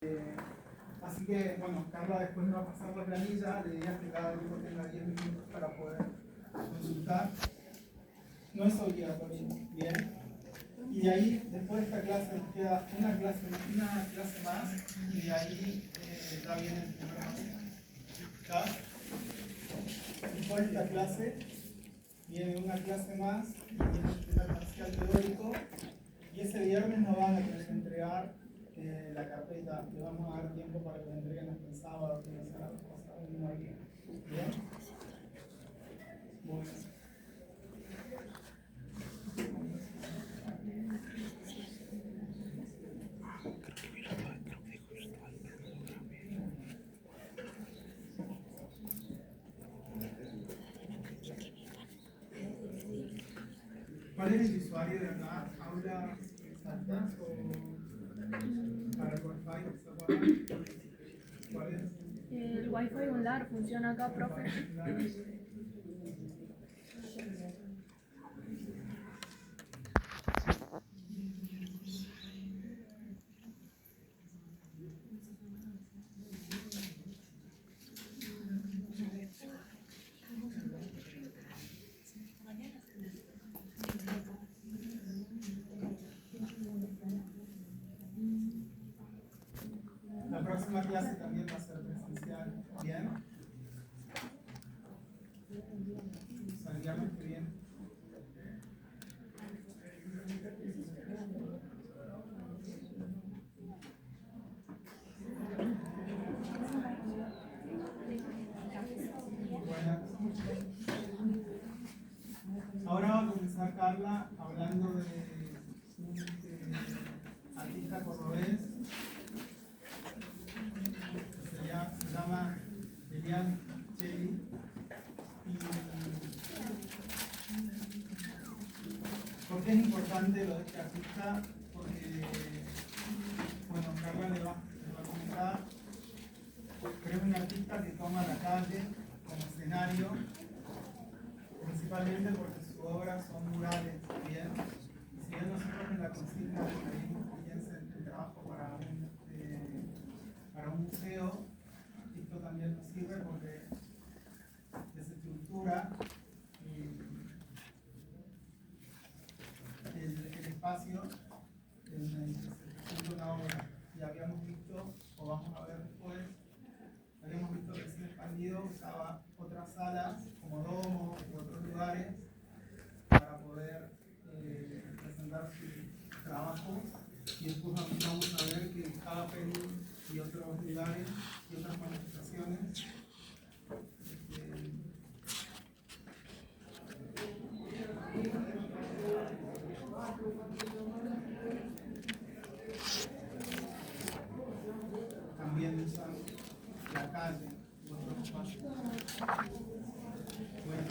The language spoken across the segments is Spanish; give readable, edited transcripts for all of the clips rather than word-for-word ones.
Así que, bueno, Carla después me va a pasar la planilla, le diría que cada grupo tenga 10 minutos para poder consultar. No es obligatorio, ¿bien? Y de ahí, después de esta clase, nos queda una clase más, y de ahí ya viene el programa. ¿Está? Después de esta clase, viene una clase más, y viene el parcial teórico, y ese viernes nos van a tener que entregar la carpeta. Le vamos a dar tiempo para que la entreguen hasta el sábado, que no sea las cosas un día. ¿Bien? Bueno. ¿Cuál es el usuario de acá? ¿Aula Saltas o para el Wi-Fi? ¿Se acuerdan? ¿Cuál es? El Wi-Fi Unlar funciona acá, profe. La próxima clase también va a ser presencial. ¿Bien? O sea, el viernes que viene. Buenas. Ahora va a comenzar Carla hablando de un artista cordobés que se llama Elian Cheli. Y ¿por qué es importante lo de este artista? Porque, bueno, Carla le va a comentar, pero es un artista que toma la calle como escenario, principalmente porque sus obras son murales, ¿bien? Y si bien nosotros en la consigna pedimos que piensen el trabajo para un museo, esto también nos sirve porque desestructura el espacio en el que se presenta una obra. Y habíamos visto, o vamos a ver después, habíamos visto que Cine Expandido usaba otras salas como domos u otros lugares para poder presentar sus trabajos, y después vamos a ver que Happen y otros lugares y otras manifestaciones también usan la calle y otros espacios. Bueno.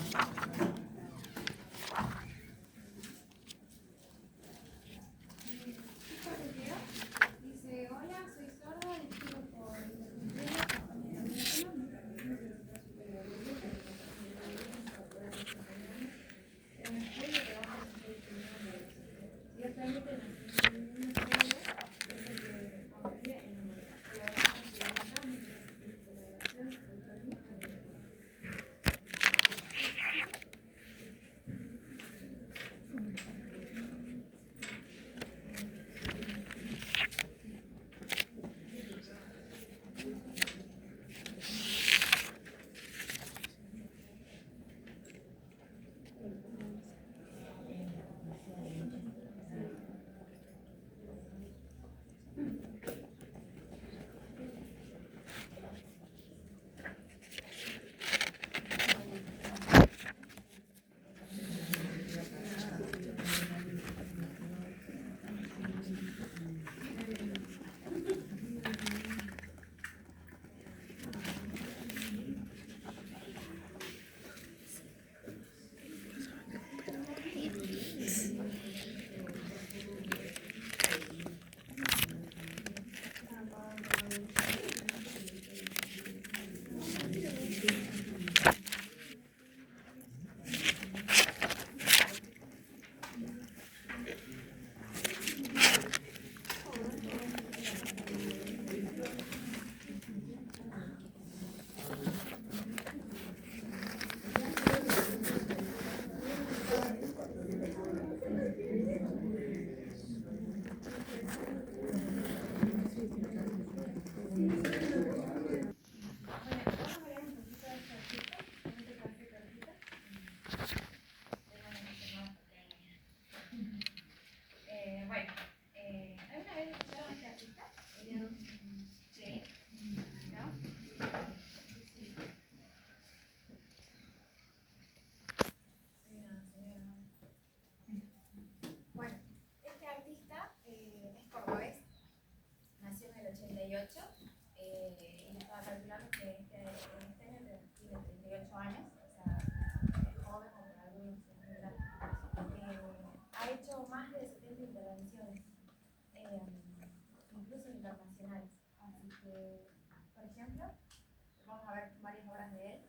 Dice, hola, soy sorda, les pido por ¿alguna vez escucharon este artista? Sí. ¿No? Sí. Bueno, este artista es cordobés, nació en el 88 y estaba calculando que este año tiene 38 años, o sea, es joven como para algunos en general. Ha hecho más de 70 intervenciones, incluso internacionales. Así que, por ejemplo, vamos a ver varias obras de él.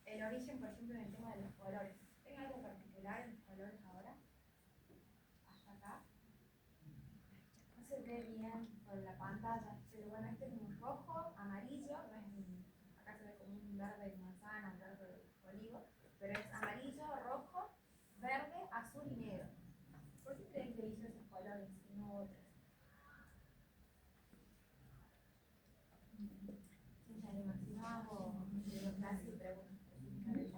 El origen, por ejemplo, en el tema de los colores. ¿Tiene algo particular en los colores ahora? Hasta acá. No se ve bien por la pantalla, pero bueno, este es un rojo, amarillo, no es acá se ve como un verde de manzana, un verde de olivo, pero es amarillo, rojo, verde, azul y negro. ¿Por qué creen que eligió esos colores y no otros? ¿Quién se anima? Si no hago clase y pregunto específicamente.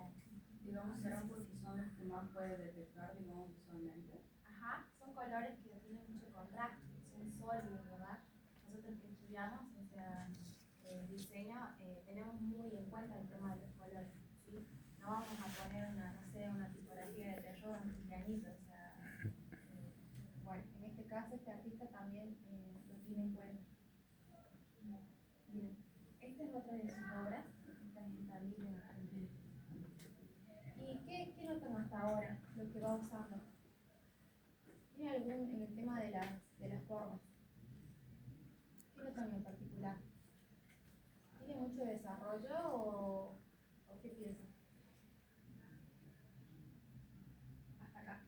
Digamos, serán porque son los que más puede detectar, digamos, visualmente. Ajá, son colores que tienen mucho contraste, son sólidos, ¿verdad? Nosotros que estudiamos, o sea, diseño, tenemos muy en cuenta el tema de los colores, ¿sí? No vamos a poner una, no sé, una tipografía de terror, un cumpleañito, o sea, bueno, en este caso este artista también lo tiene en cuenta. Bien, esta es otra de sus obras, esta es en tablilla en Argentina. ¿Y qué notan hasta ahora, lo que va usando? ¿Tiene algún en el tema de las formas? ¿Qué notan en particular? ¿Tiene mucho desarrollo o qué piensan? Hasta acá.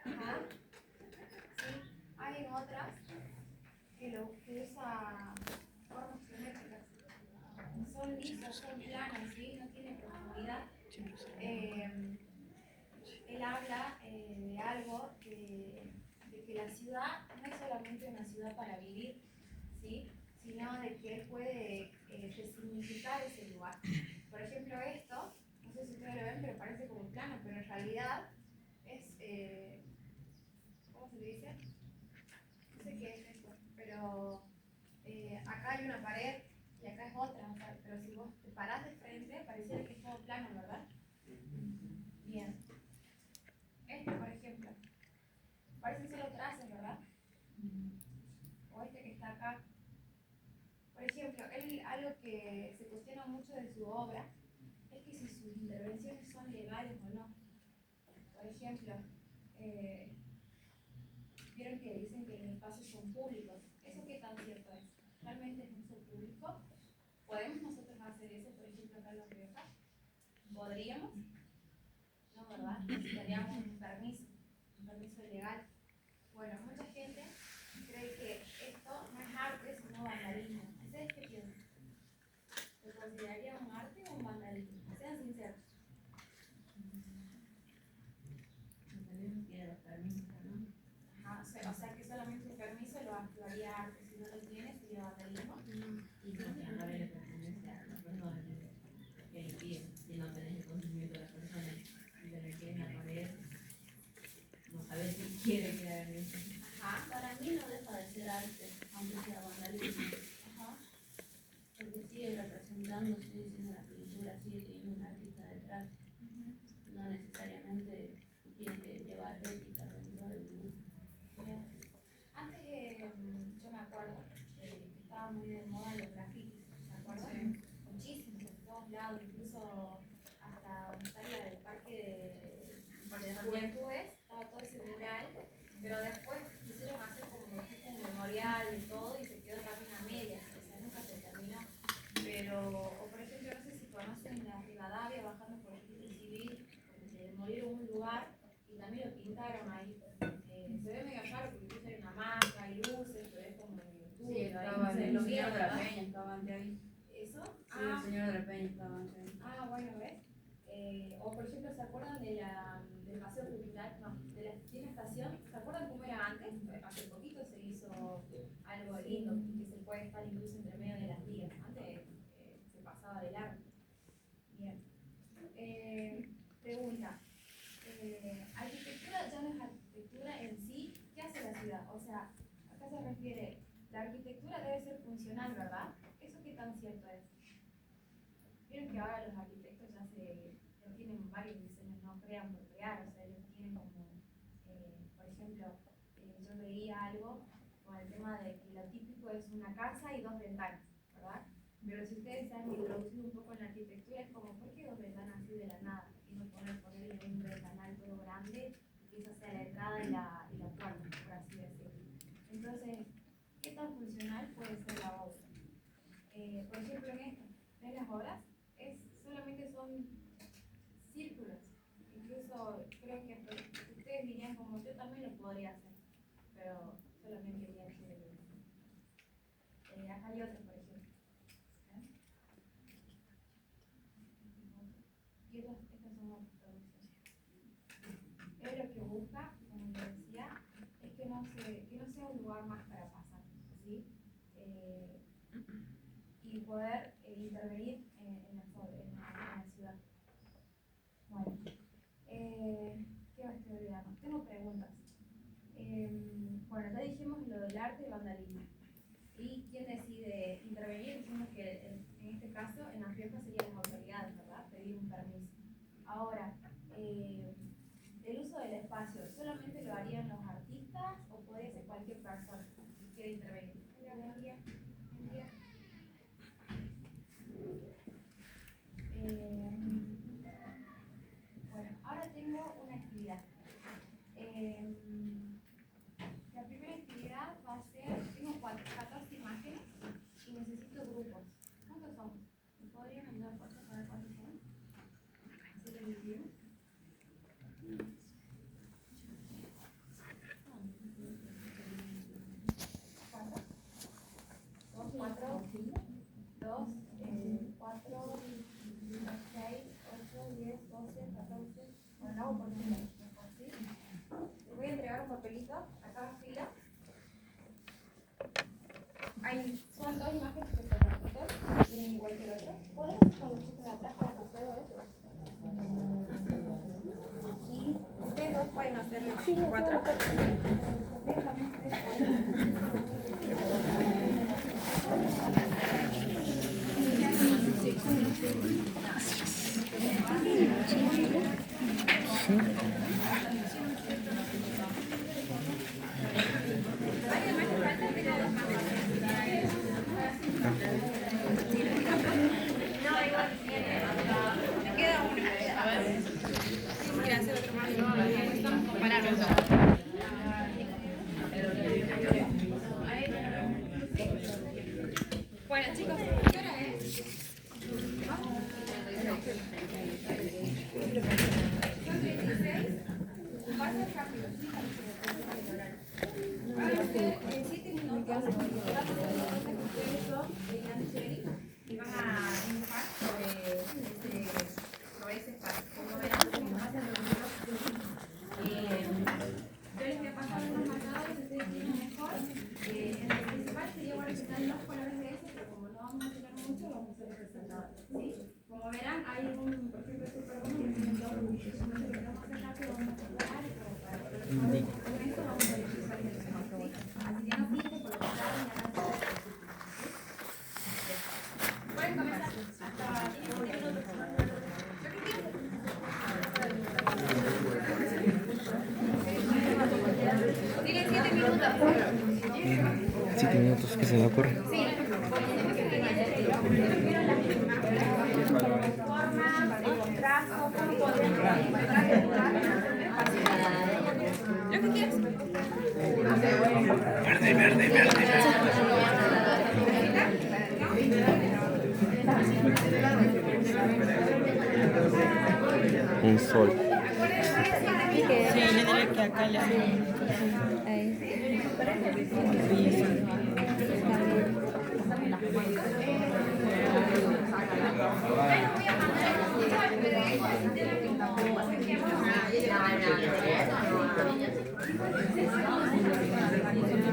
Ajá. Sí, hay otras que usa formas geométricas. Son lisos, son planos, ¿sí? No tienen profundidad. Él habla de algo, de que la ciudad no es solamente una ciudad para vivir, ¿sí? Sino de que él puede resignificar ese lugar. Por ejemplo, esto, no sé si ustedes lo ven, pero parece como un plano, pero en realidad es, ¿cómo se le dice? No sé qué es esto, pero acá hay una pared y acá es otra, o sea, pero si vos te parás de frente, pareciera que es todo plano, ¿verdad? Bien. Este, por ejemplo, parecen solo trazos, ¿verdad? O este que está acá. Por ejemplo, él, algo que se cuestiona mucho de su obra es que si sus intervenciones son legales o no. Por ejemplo, vieron que dicen que los espacios son públicos. ¿Eso qué tan cierto es? ¿Realmente es uso público? ¿Podemos nosotros hacer eso, por ejemplo, acá en La Rioja? ¿Podríamos? No, ¿verdad? Necesitaríamos un permiso legal. Bueno, mucha gente cree que esto no es arte, sino vandalismo. ¿Ustedes qué piensan? ¿Se consideraría un arte o un vandalismo? Sean sinceros. Ajá, o sea que solamente un permiso lo haría arte, si no lo tiene sería vandalismo. Y no, que no le pertenece a la persona que impide, si no tenés el consentimiento de la persona y tener que ir a pared, no sabes si quiere que hagan eso. Ajá. Para mí no deja de ser arte, aunque sea vandalismo. Ajá. Porque sigue representando, sigue siendo una pintura, sigue teniendo un artista detrás. No necesariamente tiene que llevar réplica dentro del dibujo. Bien. Antes yo me acuerdo que estaba muy de moda los grafitis, ¿se acuerdan? Sí. Muchísimos, de todos lados, incluso hasta donde está el parque de juventudes, estaba todo ese mural, pero después quisieron hacer como un memorial y todo y se quedó también a medias, o sea, nunca se terminó. Pero, o por ejemplo, no sé si conocen la Rivadavia bajando por el registro civil, porque se demolieron un lugar y también lo pintaron ahí. Se ve medio raro porque incluso hay una máscara y luces, pero es como en YouTube. Sí, estaba ahí, el lo señor vieron, de la ¿verdad? Peña, estaba ante ahí. ¿Eso? Sí, el señor de la Peña estaba ante ahí. Ah, bueno, ¿ves? O por ejemplo, ¿se acuerdan del paseo cultural? No, de la estación. ¿Se acuerdan cómo era antes? Hace poquito se hizo se refiere, la arquitectura debe ser funcional, ¿verdad? ¿Eso qué tan cierto es? Vieron que ahora los arquitectos ya tienen varios diseños, no crean por crear, o sea, ellos tienen como, por ejemplo, yo veía algo con el tema de que lo típico es una casa y 2 ventanas, ¿verdad? Pero si ustedes se han introducido un poco en la arquitectura, es como, ¿por qué 2 ventanas así de la nada? Y no ponerle un ventanal todo grande y que esa sea la entrada y la puerta, por así decirlo. Entonces, ¿qué tan funcional puede ser la obra? Por ejemplo, en las obras, solamente son círculos. Incluso creo que ustedes dirían como yo también lo podría hacer, pero solamente el hecho de acá hay otro, por ejemplo. Y estas son otras producciones. Él lo que busca, como les decía, es que no sea un lugar más para pasar, ¿sí? Y poder intervenir en la ciudad. Bueno, ¿qué me estoy olvidando? Tengo preguntas. Bueno, ya dijimos lo del arte y vandalismo. ¿Y quién decide intervenir? Dijimos que en este caso, en La Rioja serían las autoridades, ¿verdad? Pedir un permiso. Ahora, el uso del espacio, ¿solamente lo harían los artistas o puede ser cualquier persona que quiera intervenir? Bueno, ahora tengo una actividad. La primera actividad va a ser, tengo 14 imágenes y necesito grupos. ¿Cuántos somos? ¿Me podrían ayudar por favor, a ver cuántos son? ¿Así lo dividimos? ¿Cuántos? 2, 4, 2, 4, 6, 8, 10, 12, 14. Bueno, lo hago por número. ¿Sí? Les voy a entregar un papelito a cada fila. Son 2 imágenes que se repiten, tienen igual que el otro. ¿Podemos conducir atrás para que pueda ver? Y ustedes 2 pueden hacerlo 4. Bueno, chicos, ¿qué hora es? Son 16. Va a ser rápido, sí, va a ser en 7 minutos. Vamos a hacer que ustedes son Elian Cherry y van a dibujar sobre ese espacio. Como verán, como va a ser yo les voy a pasar unos marcadores, ustedes tienen mejor. El principal sería bueno que están los colores de ese, pero como no vamos a tener mucho, vamos a hacer los resaltadores, ¿sí? Como verán, hay por ejemplo, Super 1 que tiene 2 rubios. Entonces, lo que vamos a hacer rápido, vamos a separar y como para que con esto vamos a elegir cuál es el mejor, ¿sí? Así que no fijen por lo que saben y hagan todo. Pueden comenzar hasta 10 minutos. Tienen 7 minutos. 7 minutos, ¿qué se me ocurre? Sí. Lo que quieras. Verde. Un sol. Sí, yo diría que acá le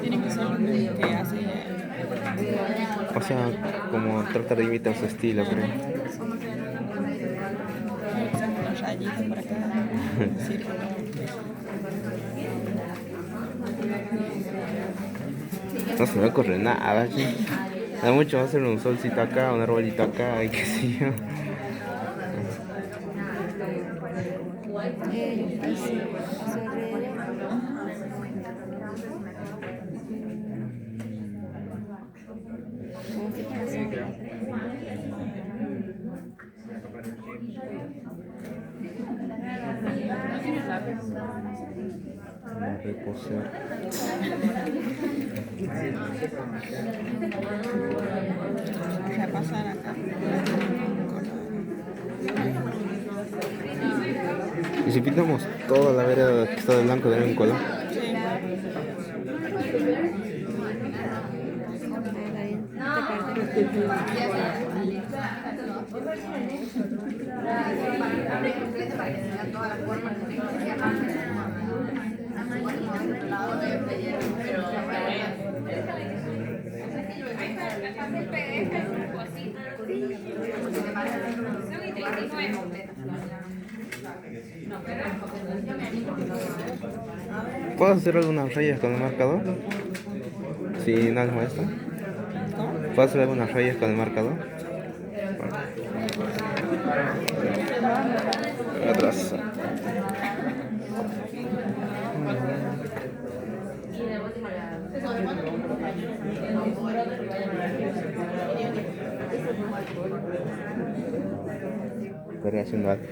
tiene que ser lo que hace. O sea, como trata de imitar su estilo, creo. Una rayita por acá, círculo. No se me ocurre nada, sí. Da mucho más hacer un solcito acá, un arbolito acá y qué sé yo. El piso, su alrededor. Como si fuera sombra. Reposer. Deja pasar acá. Y si pintamos toda la vereda que está de blanco de un color. Sí. ¿Puedo hacer algunas rayas con el marcador? Si no les molesta. ¿Puedo hacer algunas rayas con el marcador? Atrás. Estoy haciendo algo.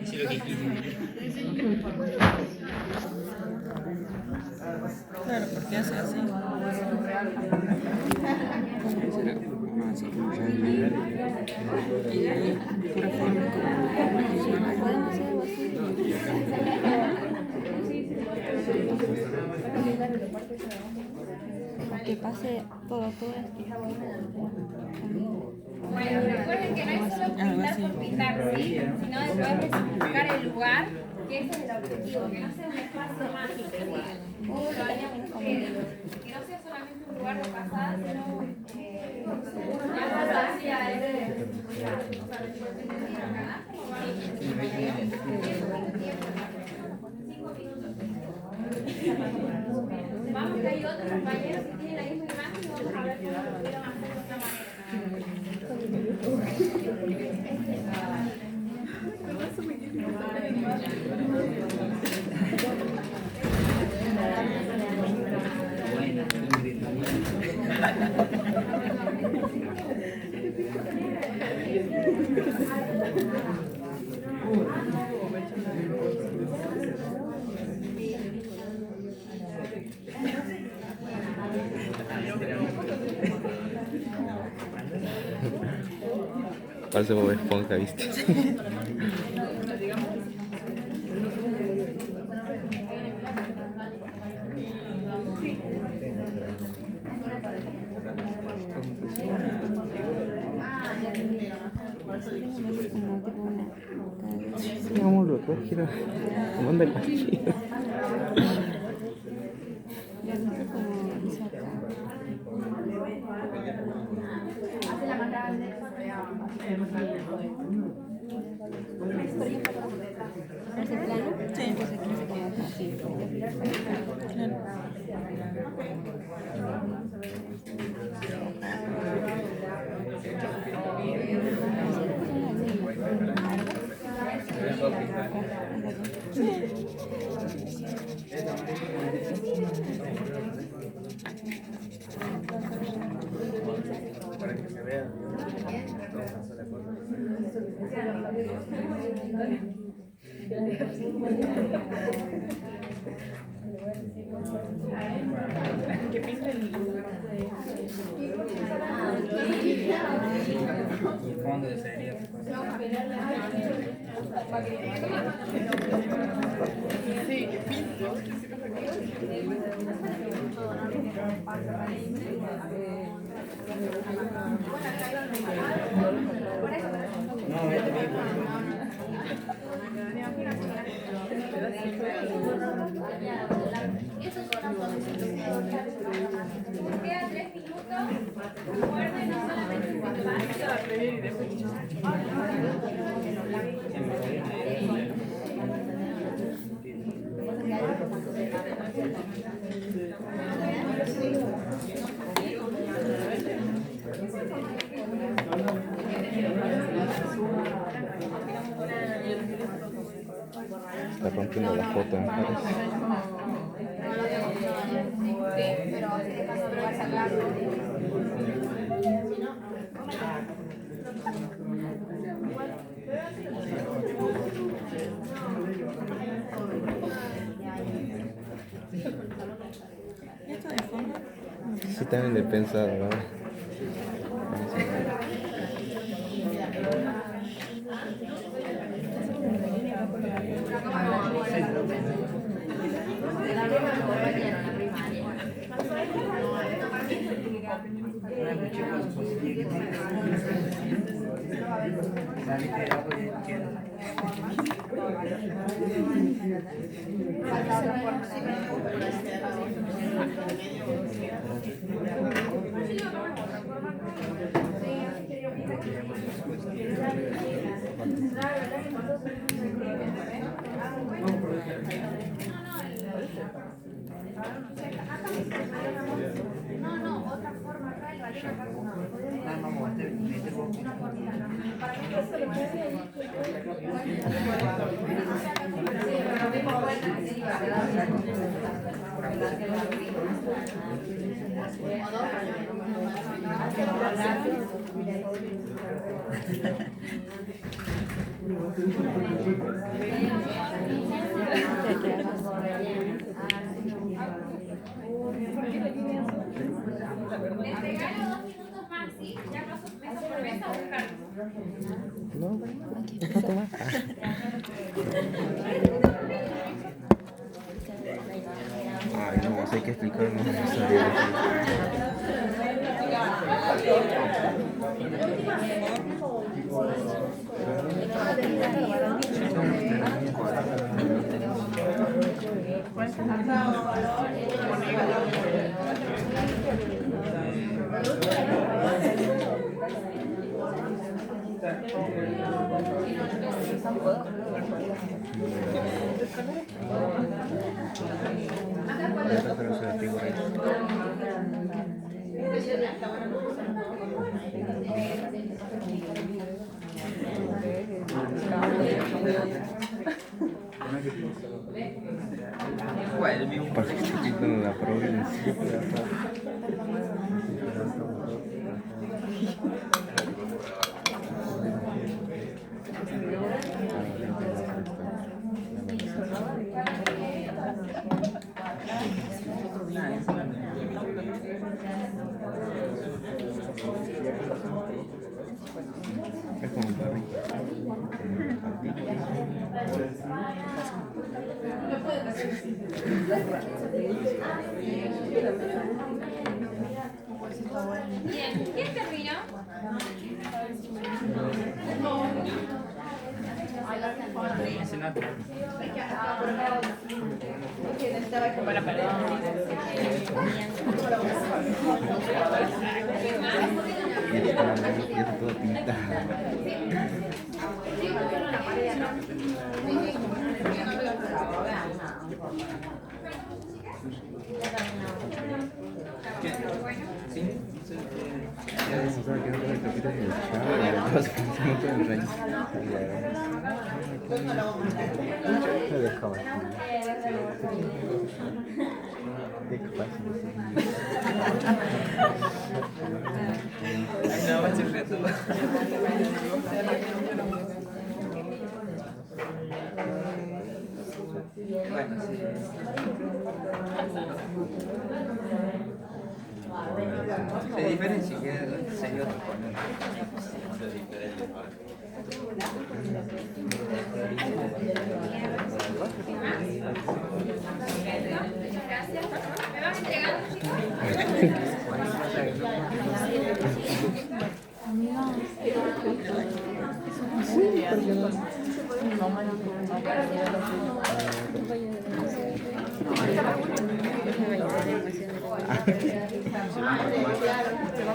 Hice lo que quise. Claro, porque hace así. Así. Pura forma. Podemos hacer algo así. Que pase todo esto. Bueno, recuerden que no es solo pintar por pintar, ¿sí? Sino después especificar el lugar, que ese es el objetivo, que no sea un espacio mágico, ¿sí? Que no sea solamente un lugar de pasada, sino vamos, que hay otros compañeros que tienen la misma imagen y vamos a ver cómo lo pudieron hacer de otra manera. Parece Bob Esponja, ¿viste? Vamos loco, gira. Manda cualquiera. ¿Ese plano? Sí. Entonces aquí se queda así. Para que se vea. Que pinta el Fondo de serie. sí, que pinta. No, vete bien. Eso Está rompiendo la foto, me parece. Sí, pero si dejas un lugar sagrado. ¿Esto de fondo? Sí, también lo he pensado, ¿verdad? No, otra forma acá, el balón acá como les regalo 2 minutos más, ¿sí? Ya paso beso por beso a buscarlo. No, déjate más. Ay, no, eso hay que explicar más. Porque estoy quitando la provincia. Es como un perrito. Bien, ¿quién terminó? Y está todo pintado. Se diferencia que sería otro color. Muchas gracias. ¿Me vas entregando, chicos?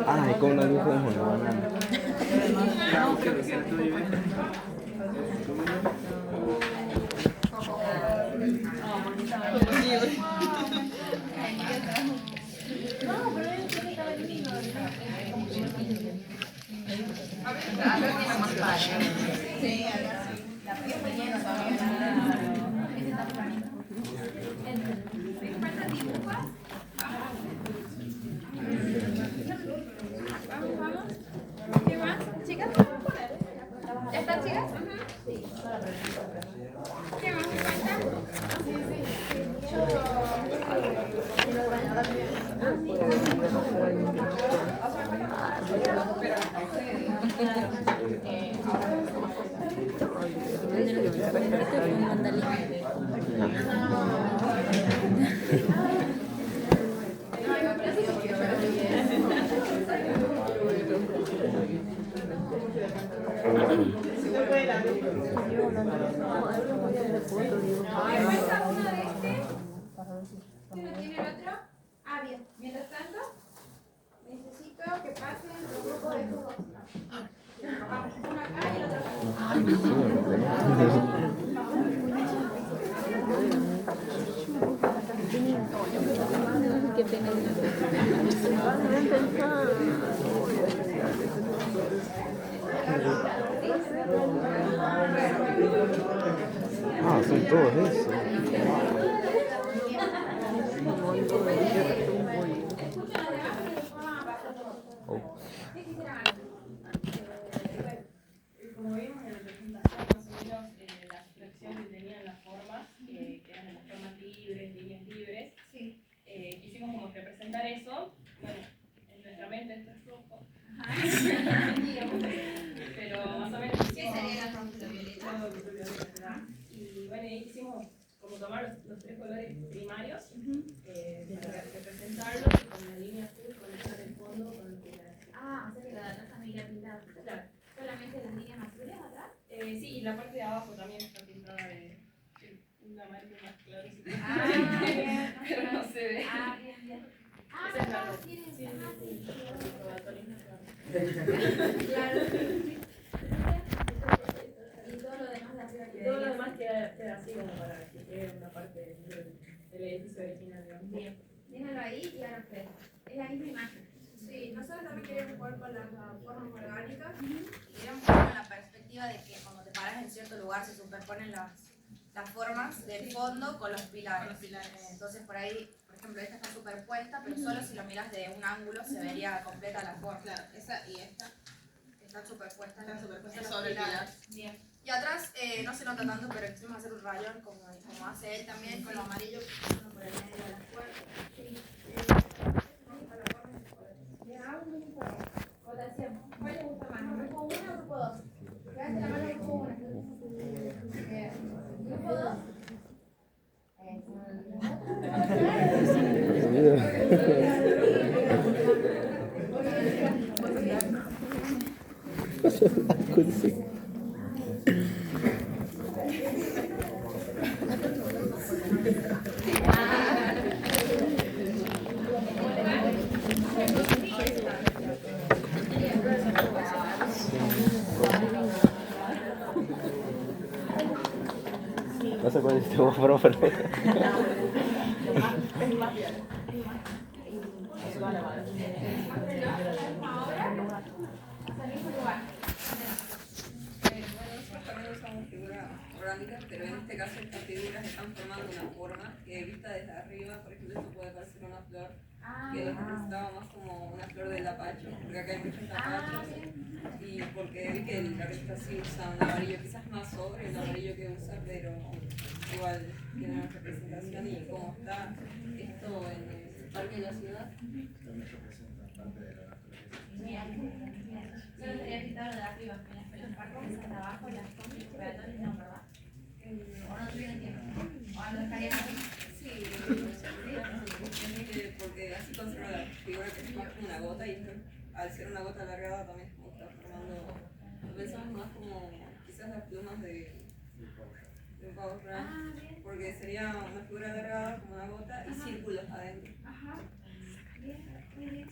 Ay, con la luz de ¿Quieres tú, Jimmy? ¿Qué más? ¿Chicas? ¿Ya están, chicas? ¿Qué más me falta? ¿Me falta uno de este? ¿Quién no tiene el otro? Ah, bien. Mientras tanto, necesito que pasen los grupos de estos dos. Vamos, uno acá y el otro acá. Qué pena. Ah, son todos esos. Oh. Como vimos en la presentación, más o menos la abstracción que tenían las formas, que eran las formas libres, líneas libres, quisimos como representar eso. Bueno, en nuestra mente esto es rojo. Pero más o menos y bueno, ahí quisimos como tomar los tres colores primarios, para representarlos con la línea azul, conectar el fondo con el pilar. Ah, o sea que la data también iría pintada. Claro. ¿Solamente las líneas azules atrás? Sí, y la parte de abajo también está pintada de un amarillo más claro. Ah, bien. Pero no se ve. Ah, bien, bien. Ah, Esa es la claro, ropa. tienen. Sí, Ah, sí. claro. Y todo lo demás de arriba Y todo lo demás queda así como para que quede una parte del edificio original, digamos. Bien. Déjalo ahí y ahora ustedes. Es la misma imagen. Sí, nosotros también queríamos jugar con las formas orgánicas y queríamos jugar con la perspectiva de que cuando te paras en cierto lugar se superponen las formas del fondo con los pilares. Entonces por ahí, por ejemplo, esta está superpuesta, pero solo si lo miras de un ángulo se vería completa la forma. Claro, esa y esta Están superpuestas, están superpuestas los sobre el pilar. Bien. Y atrás no se nota tanto, pero quisimos hacer un rayón como hace él también, con lo amarillo uno por el medio de las puertas. Sí. Votación. ¿Cuál les gusta más? ¿Grupo 1 o grupo 2? Levante la mano, grupo 1. ¿Grupo 2? No sé cuál es tu profe. Nosotros también usamos figuras orgánicas, pero en este caso estas figuras están formando una forma que vista desde arriba, por ejemplo, esto puede parecer una flor, que lo representaba más como una flor del tapacho, porque acá hay muchos tapachos, y porque vi que el artista sí usa un amarillo, quizás más sobre el amarillo que usa, pero igual tiene una representación y como está esto en el parque de la ciudad. Solo sería quitar lo de arriba, en las partes de abajo, las peatones no, ¿verdad? ¿O no tuvieron tiempo? ¿O lo dejarían así? Sí, porque así conserva la figura que es más como una gota y al ser una gota alargada también como está formando, lo pensamos más como quizás las plumas de un pavo real, porque sería una figura alargada como una gota y círculos adentro. Ajá. Bien, muy bien.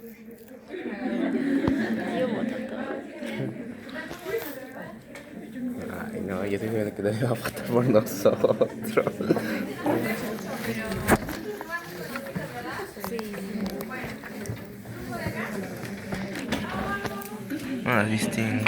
Yo voto todo. Ay, no, yo tengo que te va a votar por nosotros. Ah, distingo.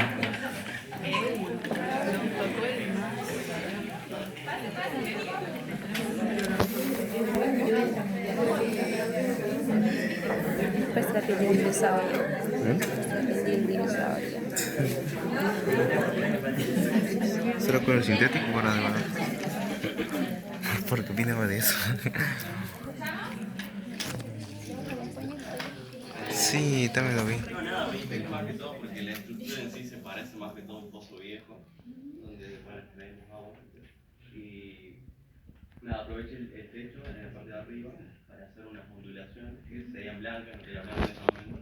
Pues la pedí un dinosaurio. La pedí un dinosaurio. ¿Solo con el sintético o nada más? ¿Por qué opinaba de eso? Sí, también lo vi. No, nada, viste, más que todo porque la estructura en sí se parece más que todo a un pozo viejo, donde, bueno, tenemos agua. Y nada, aproveché el techo en la parte de arriba para hacer unas ondulaciones que serían blancas, no serían blancas en ese momento.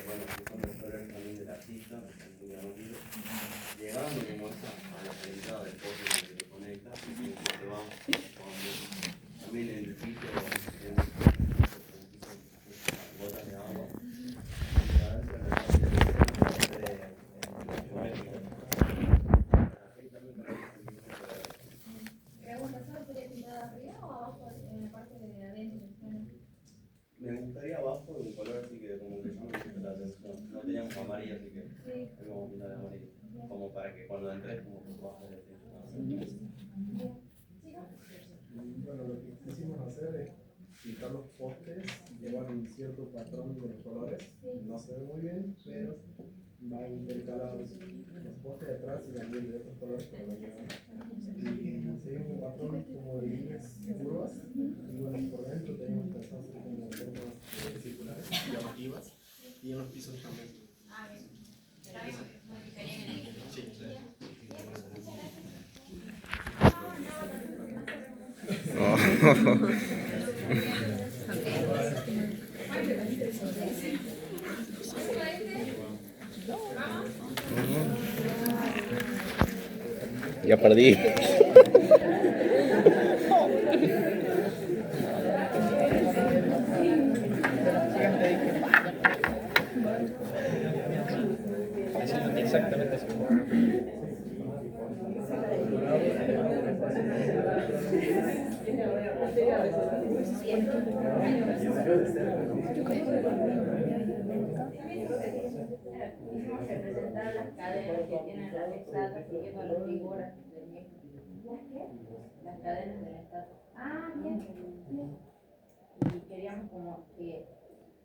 Bueno, son los colores también de la pista, muy amarillo. Llegando como esa a la entrada del pozo que se conecta, y se va también en el piso, gotas de agua. Pregunta, ¿solo sería pintada arriba o abajo en la parte de adentro? Me gustaría abajo de un color así que como que llame mucho la atención. No teníamos amarillo, así que vamos a pintar de amarillo. Como para que cuando entres como que puedas ver el techo. Bueno, lo que quisimos hacer es pintar los postes, llevar un cierto patrón de los colores. No se ve muy bien, pero va intercalados los postes de atrás y también de otros colores para llevar. Y seguimos un patrón como de líneas curvas. Y bueno, por dentro tenemos pensado hacer como formas circulares, llamativas. Y en los pisos también. Sí. Ya perdí. Exactamente así. Hicimos representar las cadenas que tienen las estatuas siguiendo las figuras del mismo. ¿Las qué? Las cadenas de la estatua. Ah, bien. Y queríamos como que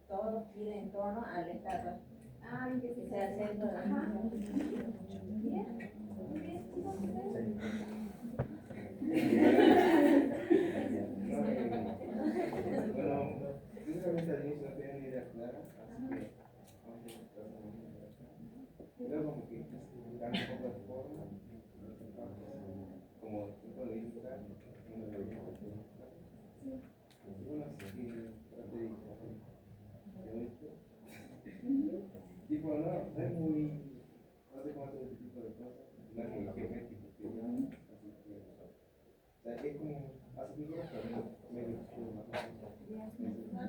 todo gire en torno a la estatua. Ah, bien, que sea el centro de la misma. Bien, muy bien, chicos. Bueno, sinceramente al inicio no tenía ni idea clara, así que luego como que cambia un poco de forma, como tipo de Instagram, uno de los bueno, así que traté de esto. Tipo, no es muy, no sé cómo hacer ese tipo de cosas, no es muy geométrico, así que, o sea, es como, hace figuras, pero medio más.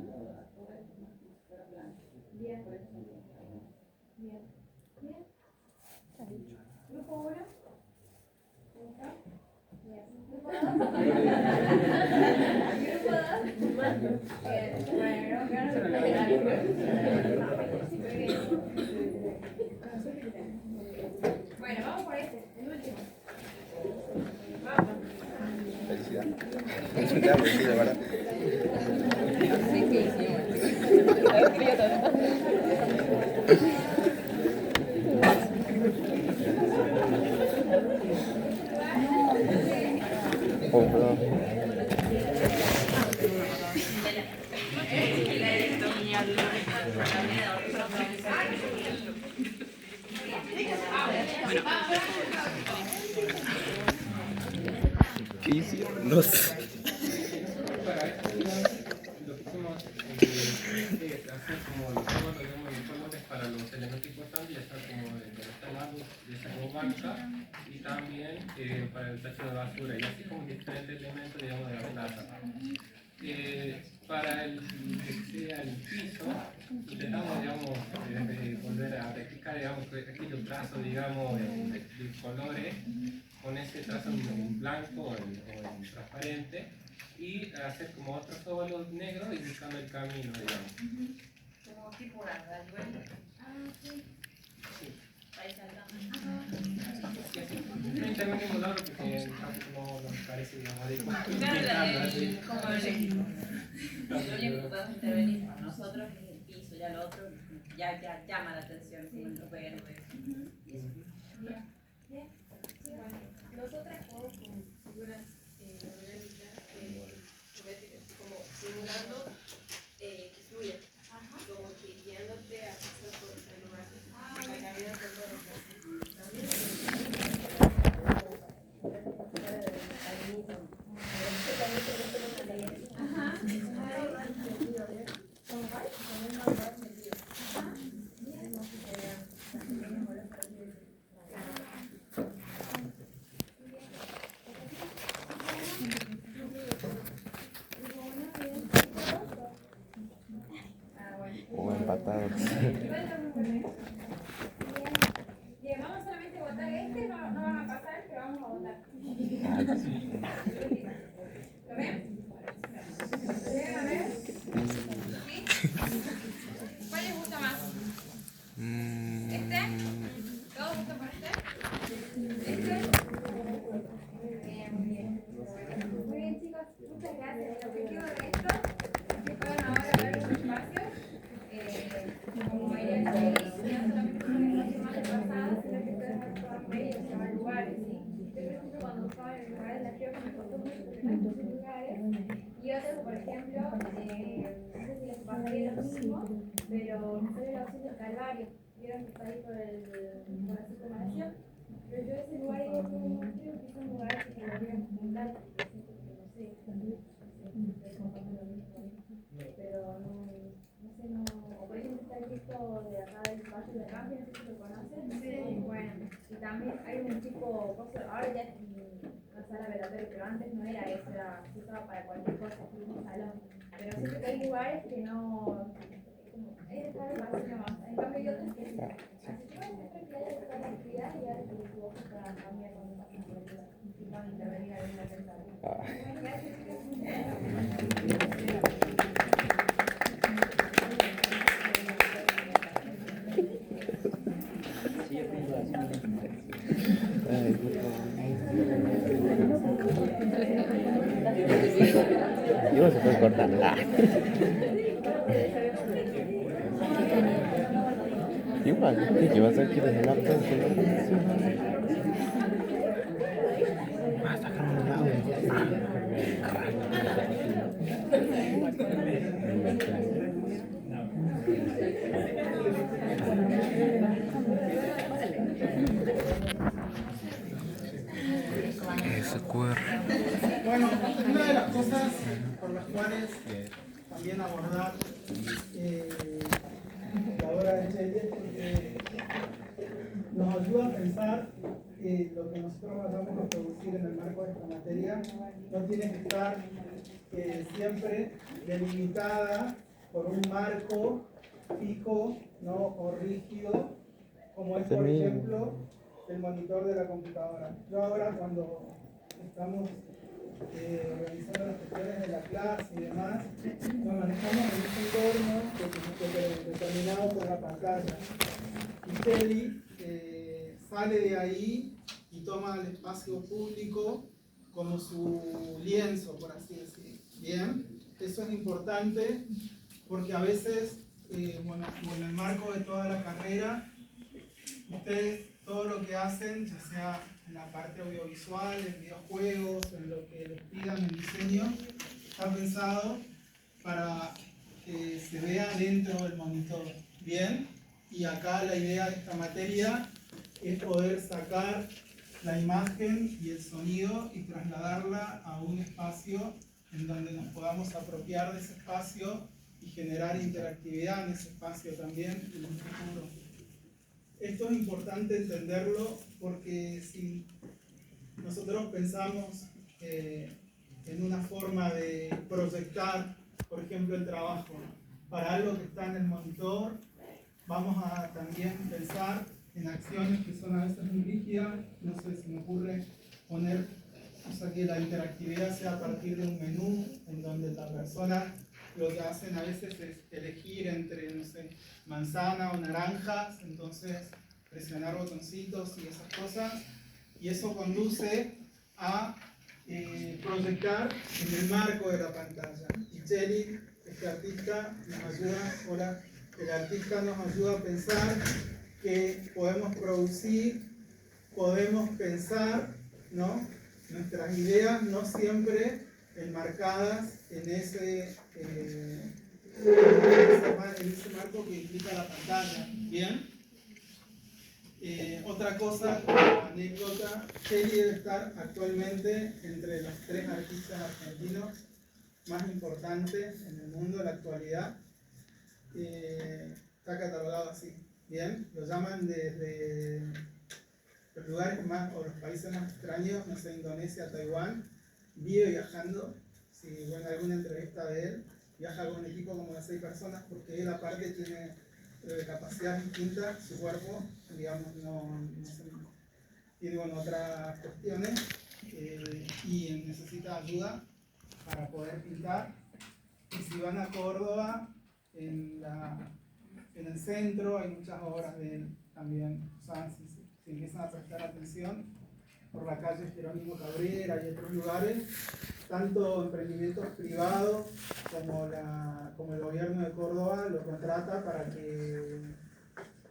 Bien. Bien. Bien. Grupo 1. Bien. Grupo 2. Bueno, vamos por este, el último. Vamos. Felicidad. Ya, felicidad, ¿verdad? Oh, perdón. ¿Qué hicieron? No sé. Lo que hicimos es hacer como los colores para los elementos importantes, ya sea como de los tamaños de esa banca y también para el tacho de basura, y así como diferentes elementos, digamos, de la plaza. para el que sea el piso, intentamos, digamos, volver a rectificar, digamos, aquellos trazos, digamos, de colores, con ese trazo en blanco o en transparente, y hacer como otros óvalos negros y buscando el camino, digamos. Como tipo una rayuela. Sí. Ahí No intervenimos nada porque no nos parece, digamos, adecuado. Como lo único que podemos intervenir nosotros es el piso, ya lo otro ya llama la atención, como el verde. Nosotras jugamos con figuras orgánicas, como simulando que fluyen, como que guiándote a pasar por el lugar, a caminar por todos los lados. También O empatados. Bien, vamos solamente a votar este, no van a pasar, pero vamos a votar. ¿Lo ven? A ver. ¿Sí? ¿Cuál les gusta más? ¿Este? ¿Todos votan por este? ¿Este? Muy bien. Muy bien, chicos, muchas gracias. El objetivo de esto es que puedan ahora ver los espacios. Como era el no solamente son espacios más desplazados, sino que ustedes van medios, se van lugares, ¿sí? Yo, por ejemplo, cuando estaba en lugares de La Rioja me costó mucho porque no hay muchos lugares. Y otros, por ejemplo, no sé si les pasaría lo mismo, pero no sé la opción del Calvario. Vieron que está ahí por la circunvalación. Pero yo ese lugar creo que son lugares que lo voy a comentar, porque siento que no sé, pero no sé, no, o por ejemplo está el disco de acá del espacio de Cambio, no sé si lo conocen. Sí, bueno, y también hay un tipo, ahora ya es una sala velatoria, pero antes no era eso, se usaba para cualquier cosa, un salón. Pero siento que hay lugares que no, como, es estar el vacío más, en cambio hay otros que sí. Así que bueno, siempre que haya esta actividad y ahora que les voy a cambiar cuando pasen por el y van a intervenir ahí en la presentación. Gracias, Igual se puede cortar. Igual, ¿qué vas a hacer desde el laptop? Sacar un audio. SQR. Bueno, una de las cosas por las cuales también abordar la obra de Shelley es porque nos ayuda a pensar que lo que nosotros vamos a producir en el marco de esta materia no tiene que estar siempre delimitada por un marco fijo, ¿no? O rígido, como es por ejemplo el monitor de la computadora. Yo ahora cuando estamos organizando las cuestiones de la clase y demás, nos manejamos en este entorno determinado por la pantalla. Y Shelley sale de ahí y toma el espacio público como su lienzo, por así decir. Bien, eso es importante porque a veces, bueno, en el marco de toda la carrera, ustedes todo lo que hacen, ya sea en la parte audiovisual, en videojuegos, en lo que les pidan en diseño, está pensado para que se vea dentro del monitor. Bien, y acá la idea de esta materia es poder sacar la imagen y el sonido y trasladarla a un espacio en donde nos podamos apropiar de ese espacio y generar interactividad en ese espacio también en un futuro. Esto es importante entenderlo porque si nosotros pensamos en una forma de proyectar, por ejemplo, el trabajo. Para algo que está en el monitor, vamos a también pensar en acciones que son a veces muy rígidas. No sé, se me ocurre poner, o sea, que la interactividad sea a partir de un menú en donde la persona lo que hacen a veces es elegir entre, no sé, manzana o naranjas, entonces presionar botoncitos y esas cosas, y eso conduce a proyectar en el marco de la pantalla. Y Jelly, este artista, nos ayuda, el artista nos ayuda a pensar que podemos producir, podemos pensar, ¿no?, nuestras ideas no siempre enmarcadas en ese marco que implica la pantalla. ¿Bien? Otra cosa, anécdota, Kelly debe estar actualmente entre los 3 artistas argentinos más importantes en el mundo en la actualidad. Está catalogado así. ¿Bien? Lo llaman desde los lugares más, o los países más extraños, no sé, Indonesia, Taiwán. Vive viajando. Si ven alguna entrevista de él, viaja con un equipo como de 6 personas, porque él aparte tiene capacidades distintas, su cuerpo, digamos, tiene otras cuestiones y necesita ayuda para poder pintar. Y si van a Córdoba, en el centro hay muchas obras de él también. O sea, si empiezan a prestar atención, por la calle Jerónimo Cabrera y otros lugares, tanto emprendimientos privados como el gobierno de Córdoba lo contrata para que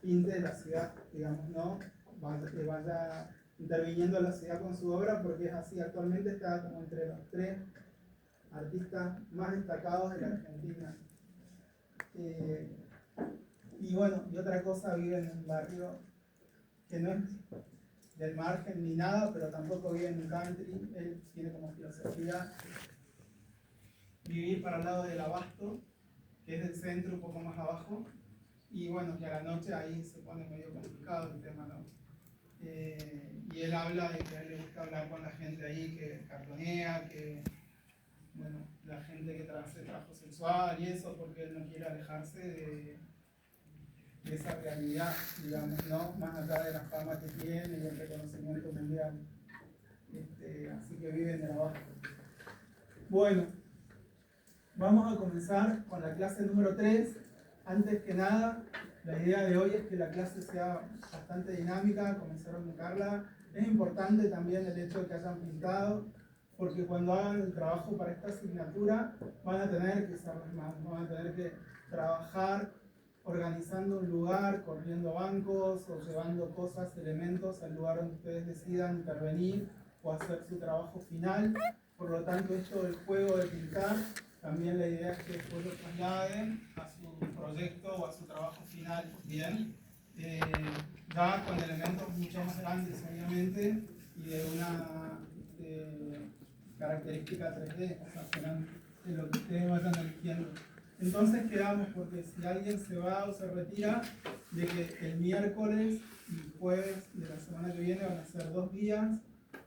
pinte la ciudad, digamos, ¿no? Vaya interviniendo la ciudad con su obra, porque es así. Actualmente está como entre los 3 artistas más destacados de la Argentina. Y bueno, y otra cosa, vive en un barrio que no es del margen ni nada, pero tampoco vive en un country. Él tiene como filosofía vivir para el lado del Abasto, que es del centro, un poco más abajo, y bueno, que a la noche ahí se pone medio complicado el tema, ¿no? Y él habla de que a él le gusta hablar con la gente ahí que cartonea, que, bueno, la gente que hace trabajo sexual y eso, porque él no quiere alejarse de esa realidad, digamos, ¿no? Más allá de la fama que tiene y el reconocimiento mundial. Así que vive en el Abasto. Bueno, vamos a comenzar con la clase número 3. Antes que nada, la idea de hoy es que la clase sea bastante dinámica. Comenzaron con Carla. Es importante también el hecho de que hayan pintado, porque cuando hagan el trabajo para esta asignatura van a tener que saber más, van a tener que trabajar organizando un lugar, corriendo bancos o llevando cosas, elementos al lugar donde ustedes decidan intervenir o hacer su trabajo final. Por lo tanto, esto del juego de pintar, también la idea es que después lo trasladen a su proyecto o a su trabajo final. Bien, ya con elementos mucho más grandes, obviamente, y de una característica 3D, o sea, serán de lo que ustedes vayan eligiendo. Entonces quedamos, porque si alguien se va o se retira, de que el miércoles y jueves de la semana que viene van a ser 2 días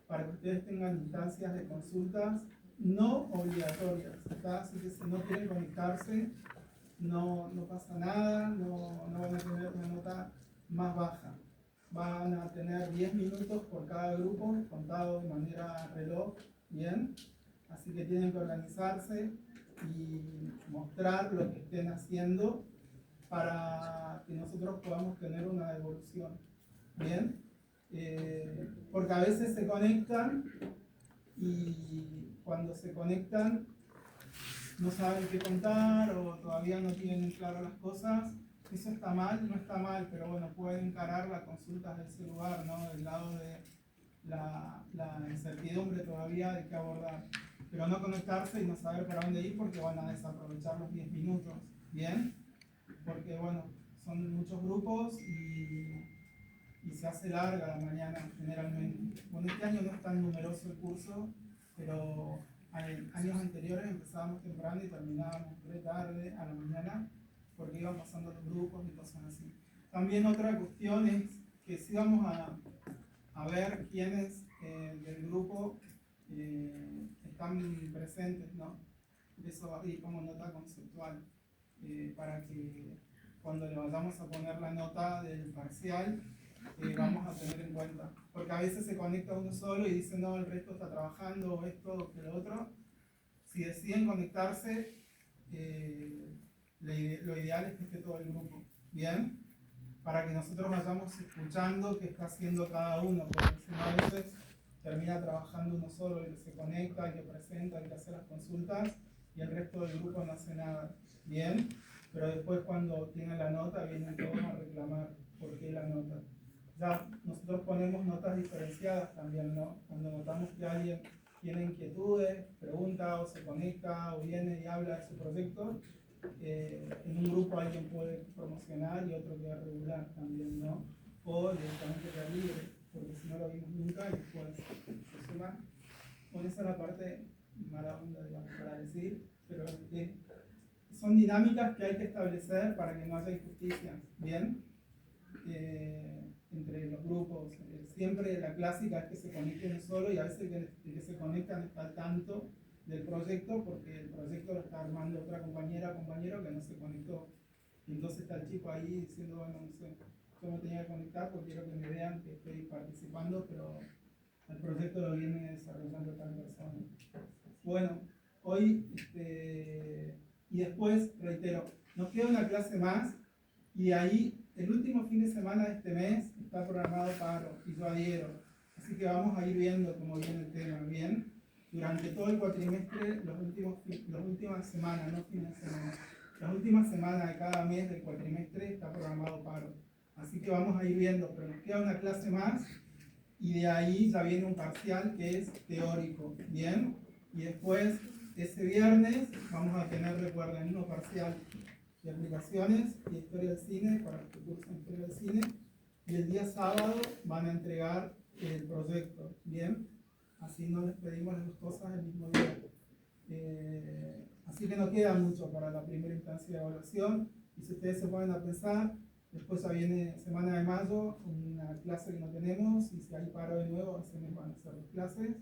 para que ustedes tengan instancias de consultas no obligatorias, ¿está? Así que si no quieren conectarse, no pasa nada, no van a tener una nota más baja. Van a tener 10 minutos por cada grupo, contado de manera reloj, ¿bien? Así que tienen que organizarse y mostrar lo que estén haciendo para que nosotros podamos tener una devolución. ¿Bien? Porque a veces se conectan y cuando se conectan no saben qué contar o todavía no tienen claro las cosas. Eso está mal, no está mal, pero bueno, pueden encarar las consultas de ese lugar, ¿no? Del lado de la incertidumbre todavía de qué abordar. Pero no conectarse y no saber para dónde ir porque van a desaprovechar los 10 minutos, ¿bien? Porque bueno, son muchos grupos y se hace larga la mañana generalmente. Bueno, este año no es tan numeroso el curso, pero en años anteriores empezábamos temprano y terminábamos re tarde a la mañana porque iban pasando los grupos y cosas así. También otra cuestión es que si vamos a ver quiénes del grupo están presentes, ¿no? eso ahí como nota conceptual, para que cuando le vayamos a poner la nota del parcial, vamos a tener en cuenta. Porque a veces se conecta uno solo y dice, no, el resto está trabajando, o esto, o lo otro. Si deciden conectarse, lo ideal es que esté todo el grupo. ¿Bien? Para que nosotros vayamos escuchando qué está haciendo cada uno, porque si no a veces termina trabajando uno solo, el que se conecta, el que presenta, el que hace las consultas, y el resto del grupo no hace nada. ¿Bien? Pero después cuando tienen la nota, vienen todos a reclamar por qué la nota. Ya nosotros ponemos notas diferenciadas también, ¿no? Cuando notamos que alguien tiene inquietudes, pregunta o se conecta o viene y habla de su proyecto, en un grupo alguien puede promocionar y otro queda regular también, ¿no? O directamente queda libre, porque si no lo vimos nunca y después se suma. Bueno, esa es la parte mala onda, digamos, para decir, pero son dinámicas que hay que establecer para que no haya injusticias, ¿bien? Entre los grupos. Siempre la clásica es que se conecte uno solo y a veces el que se conecta no está al tanto del proyecto porque el proyecto lo está armando otra compañera o compañero que no se conectó. Y entonces está el chico ahí diciendo, bueno, no sé, yo me tenía que conectar porque quiero que me vean que estoy participando, pero el proyecto lo viene desarrollando tal persona. Bueno, hoy, y después, reitero, nos queda una clase más y ahí el último fin de semana de este mes está programado paro y yo adhiero. Así que vamos a ir viendo cómo viene el tema, ¿bien? Durante todo el cuatrimestre, las últimas semanas, no fines de semana, las últimas semanas de cada mes del cuatrimestre está programado paro. Así que vamos a ir viendo, pero nos queda una clase más y de ahí ya viene un parcial que es teórico, ¿bien? Y después, ese viernes, vamos a tener, recuerden, uno parcial de aplicaciones y historia del cine para los que cursan historia del cine. Y el día sábado van a entregar el proyecto, ¿bien? Así no les pedimos las dos cosas el mismo día. Así que no queda mucho para la primera instancia de evaluación. Y si ustedes se ponen a pensar, después ya viene semana de mayo, una clase que no tenemos, y si hay paro de nuevo, ese mes van a hacer dos clases.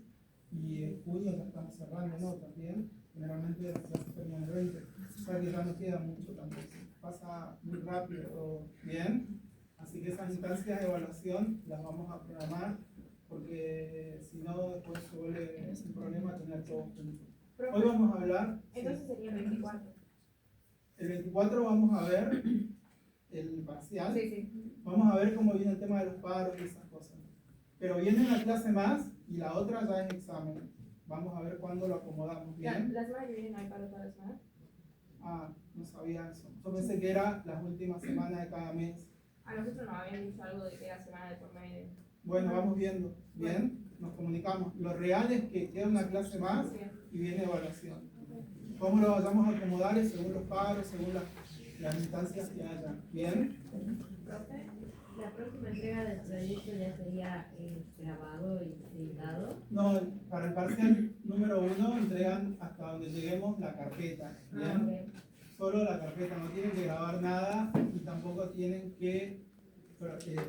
Y en junio ya estamos cerrando notas, ¿bien? Generalmente las clases terminan el 20. O sea que ya no queda mucho tampoco. Pasa muy rápido todo, ¿bien? Así que esas instancias de evaluación las vamos a programar porque si no después se vuelve un problema tener todo junto. Hoy vamos a hablar... Entonces sería el 24. El 24 vamos a ver el parcial. Sí. Vamos a ver cómo viene el tema de los paros y esas cosas. Pero viene una clase más y la otra ya es examen. Vamos a ver cuándo lo acomodamos bien. ¿La semana que viene no hay paro toda la semana? Ah, no sabía eso. Yo pensé que era las últimas semanas de cada mes. A nosotros nos habían dicho algo de que era semana de por medio. Bueno, vamos viendo. Bien, nos comunicamos. Lo real es que queda una clase más y viene evaluación. Cómo lo vayamos a acomodar es según los paros, según las instancias que haya. Bien. Profe, ¿la próxima entrega del proyecto ya sería grabado y editado? No, para el parcial número 1 entregan hasta donde lleguemos la carpeta. Bien. Solo la carpeta, no tienen que grabar nada y tampoco tienen que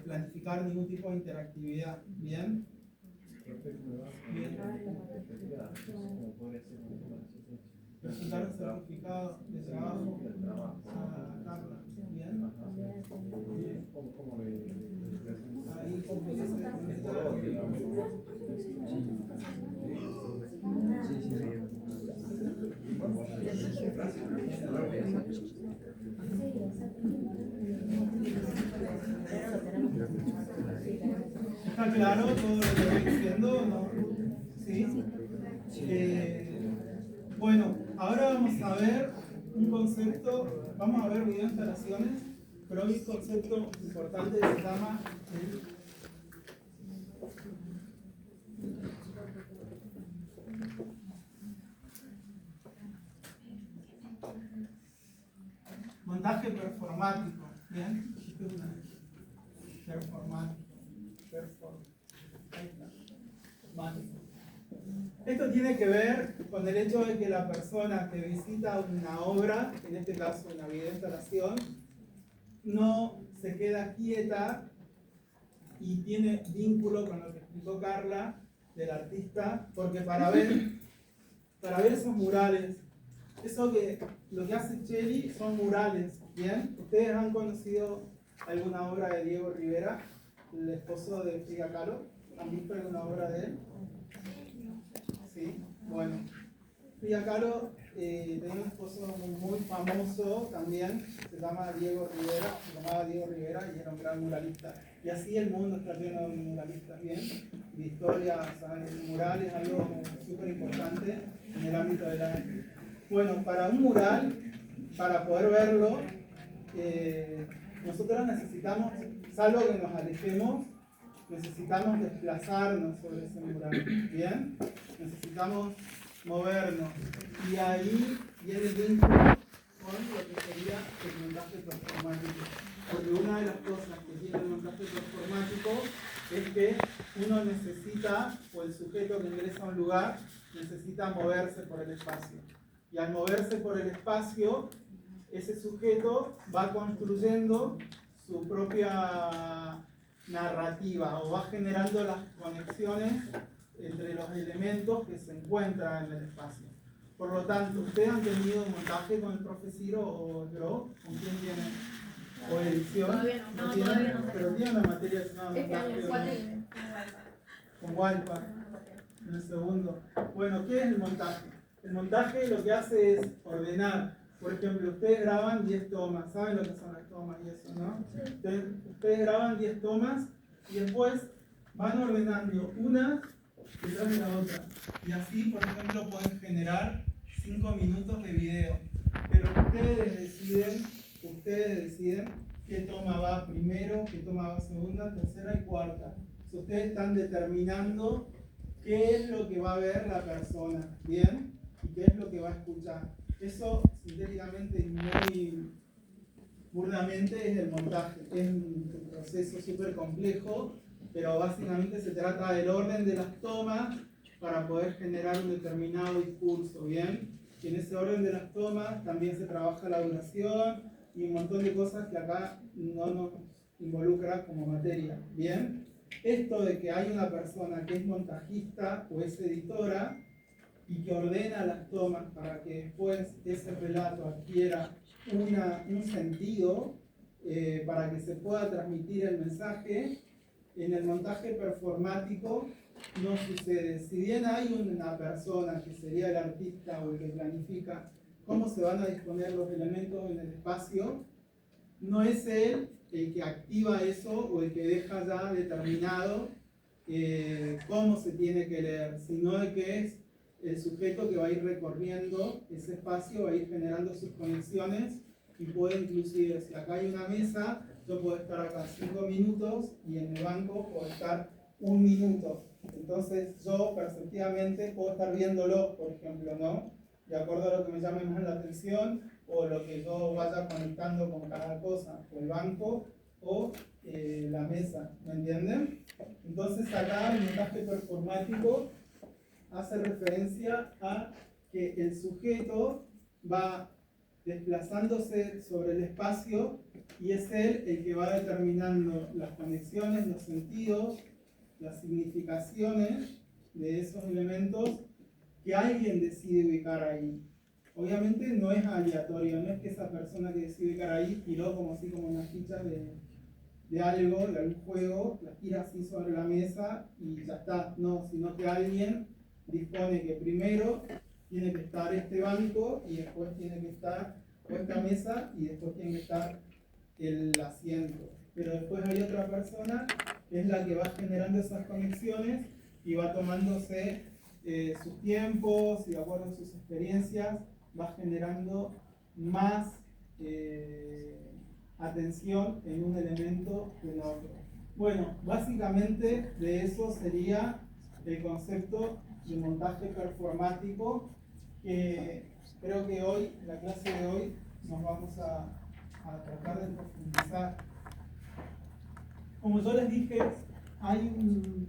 planificar ningún tipo de interactividad. ¿Bien? Bien. Presentar el certificado de trabajo a Carla. ¿Bien? Ahí ¿está claro todo lo que estoy diciendo? ¿No? ¿Sí? Bueno, ahora vamos a ver un concepto, vamos a ver video instalaciones, pero hay un concepto importante que se llama montaje performático. ¿Bien? Performático. Esto tiene que ver con el hecho de que la persona que visita una obra, en este caso una videoinstalación, no se queda quieta y tiene vínculo con lo que explicó Carla del artista, porque para ver esos murales Eso que lo que hace Cheli son murales, ¿bien? ¿Ustedes han conocido alguna obra de Diego Rivera, el esposo de Frida Kahlo? ¿Han visto alguna obra de él? Sí, bueno. Frida Kahlo tenía un esposo muy famoso también, se llama Diego Rivera, se llamaba Diego Rivera y era un gran muralista. Y así el mundo está lleno de muralistas, ¿bien? De historia, o sea, el mural es algo súper importante en el ámbito del arte. Bueno, para un mural, para poder verlo, nosotros necesitamos, salvo que nos alejemos, necesitamos desplazarnos sobre ese mural, ¿bien? Necesitamos movernos. Y ahí viene el vínculo con lo que sería el montaje performático. Porque una de las cosas que tiene el montaje performático es que uno necesita, o el sujeto que ingresa a un lugar, necesita moverse por el espacio. Y al moverse por el espacio, ese sujeto va construyendo su propia narrativa o va generando las conexiones entre los elementos que se encuentran en el espacio. Por lo tanto, ¿ustedes han tenido montaje con el profe Ciro o Dro? ¿Con quién tienen? ¿O edición? Todavía no, tienen, todavía no. pero tienen una materia que se llama montaje. Con Walpa, en el segundo. Bueno, ¿qué es el montaje? El montaje lo que hace es ordenar. Por ejemplo, ustedes graban 10 tomas. ¿Saben lo que son las tomas y eso, no? Ustedes graban 10 tomas y después van ordenando una detrás de la otra. Y así, por ejemplo, pueden generar 5 minutos de video. Pero ustedes deciden qué toma va primero, qué toma va segunda, tercera y cuarta. Si ustedes están determinando qué es lo que va a ver la persona, ¿bien? Y qué es lo que va a escuchar. Eso, sintéticamente y muy burdamente, es el montaje. Es un proceso súper complejo, pero básicamente se trata del orden de las tomas para poder generar un determinado discurso, ¿bien? Y en ese orden de las tomas también se trabaja la duración y un montón de cosas que acá no nos involucra como materia, ¿bien? Esto de que hay una persona que es montajista o es editora y que ordena las tomas para que después ese relato adquiera un sentido para que se pueda transmitir el mensaje, en el montaje performático no sucede. Si bien hay una persona que sería el artista o el que planifica cómo se van a disponer los elementos en el espacio, no es él el que activa eso o el que deja ya determinado cómo se tiene que leer, sino de que es el sujeto que va a ir recorriendo ese espacio, va a ir generando sus conexiones y puede inclusive, si acá hay una mesa, yo puedo estar acá 5 minutos y en el banco puedo estar 1 minuto. Entonces yo perceptivamente puedo estar viéndolo, por ejemplo, ¿no? De acuerdo a lo que me llame más la atención o lo que yo vaya conectando con cada cosa, o el banco o la mesa, ¿me entienden? Entonces acá el montaje performático hace referencia a que el sujeto va desplazándose sobre el espacio y es él el que va determinando las conexiones, los sentidos, las significaciones de esos elementos que alguien decide ubicar ahí. Obviamente no es aleatorio, no es que esa persona que decide ubicar ahí tiró como así como una ficha de algo, de algún juego, la tira así sobre la mesa y ya está. No, sino que alguien dispone que primero tiene que estar este banco y después tiene que estar esta mesa y después tiene que estar el asiento. Pero después hay otra persona que es la que va generando esas conexiones y va tomándose sus tiempos y de acuerdo a sus experiencias va generando más atención en un elemento que en otro. Bueno, básicamente de eso sería el concepto de montaje performático que creo que hoy, en la clase de hoy, nos vamos a tratar de profundizar. Como yo les dije, hay un...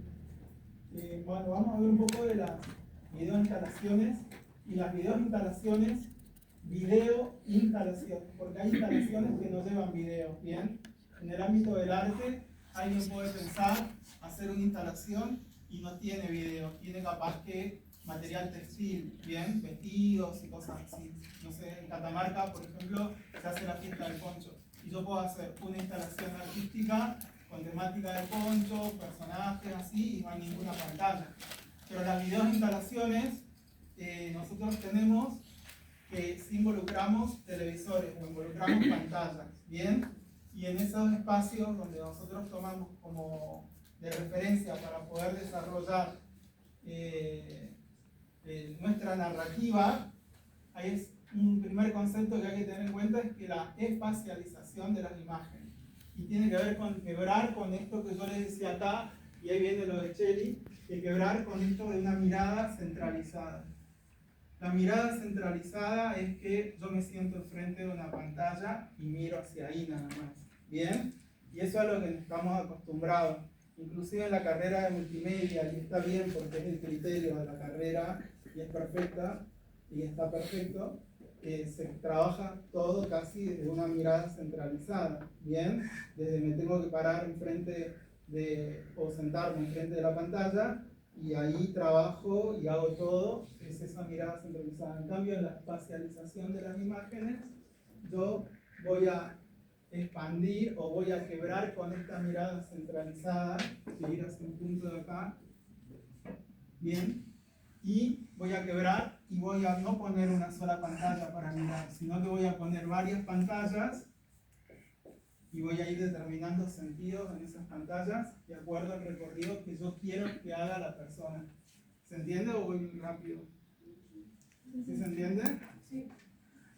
bueno, vamos a ver un poco de las videoinstalaciones y las videoinstalaciones, porque hay instalaciones que no llevan video, ¿bien? En el ámbito del arte, alguien puede pensar hacer una instalación y no tiene video, tiene capaz que material textil, bien, vestidos y cosas así. No sé, en Catamarca, por ejemplo, se hace la fiesta del poncho. Y yo puedo hacer una instalación artística con temática de poncho, personajes así, y no hay ninguna pantalla. Pero las videoinstalaciones, nosotros tenemos que si involucramos televisores o involucramos pantallas, ¿bien? Y en esos espacios donde nosotros tomamos como de referencia para poder desarrollar nuestra narrativa, ahí es un primer concepto que hay que tener en cuenta, es que la espacialización de las imágenes. Y tiene que ver con quebrar con esto que yo les decía acá, y ahí viene lo de Shelley, de quebrar con esto de una mirada centralizada. La mirada centralizada es que yo me siento enfrente de una pantalla y miro hacia ahí nada más, ¿bien? Y eso es a lo que estamos acostumbrados. Inclusive en la carrera de multimedia, y está bien porque es el criterio de la carrera, y es perfecta, y está perfecto, se trabaja todo casi desde una mirada centralizada, ¿bien? Desde me tengo que parar enfrente o sentarme enfrente de la pantalla, y ahí trabajo y hago todo, es esa mirada centralizada. En cambio, en la espacialización de las imágenes, yo voy a expandir o voy a quebrar con esta mirada centralizada, ir hacia un punto de acá, bien, y voy a quebrar y voy a no poner una sola pantalla para mirar, sino que voy a poner varias pantallas y voy a ir determinando sentidos en esas pantallas de acuerdo al recorrido que yo quiero que haga la persona. ¿Se entiende o voy muy rápido? ¿Sí se entiende? Sí.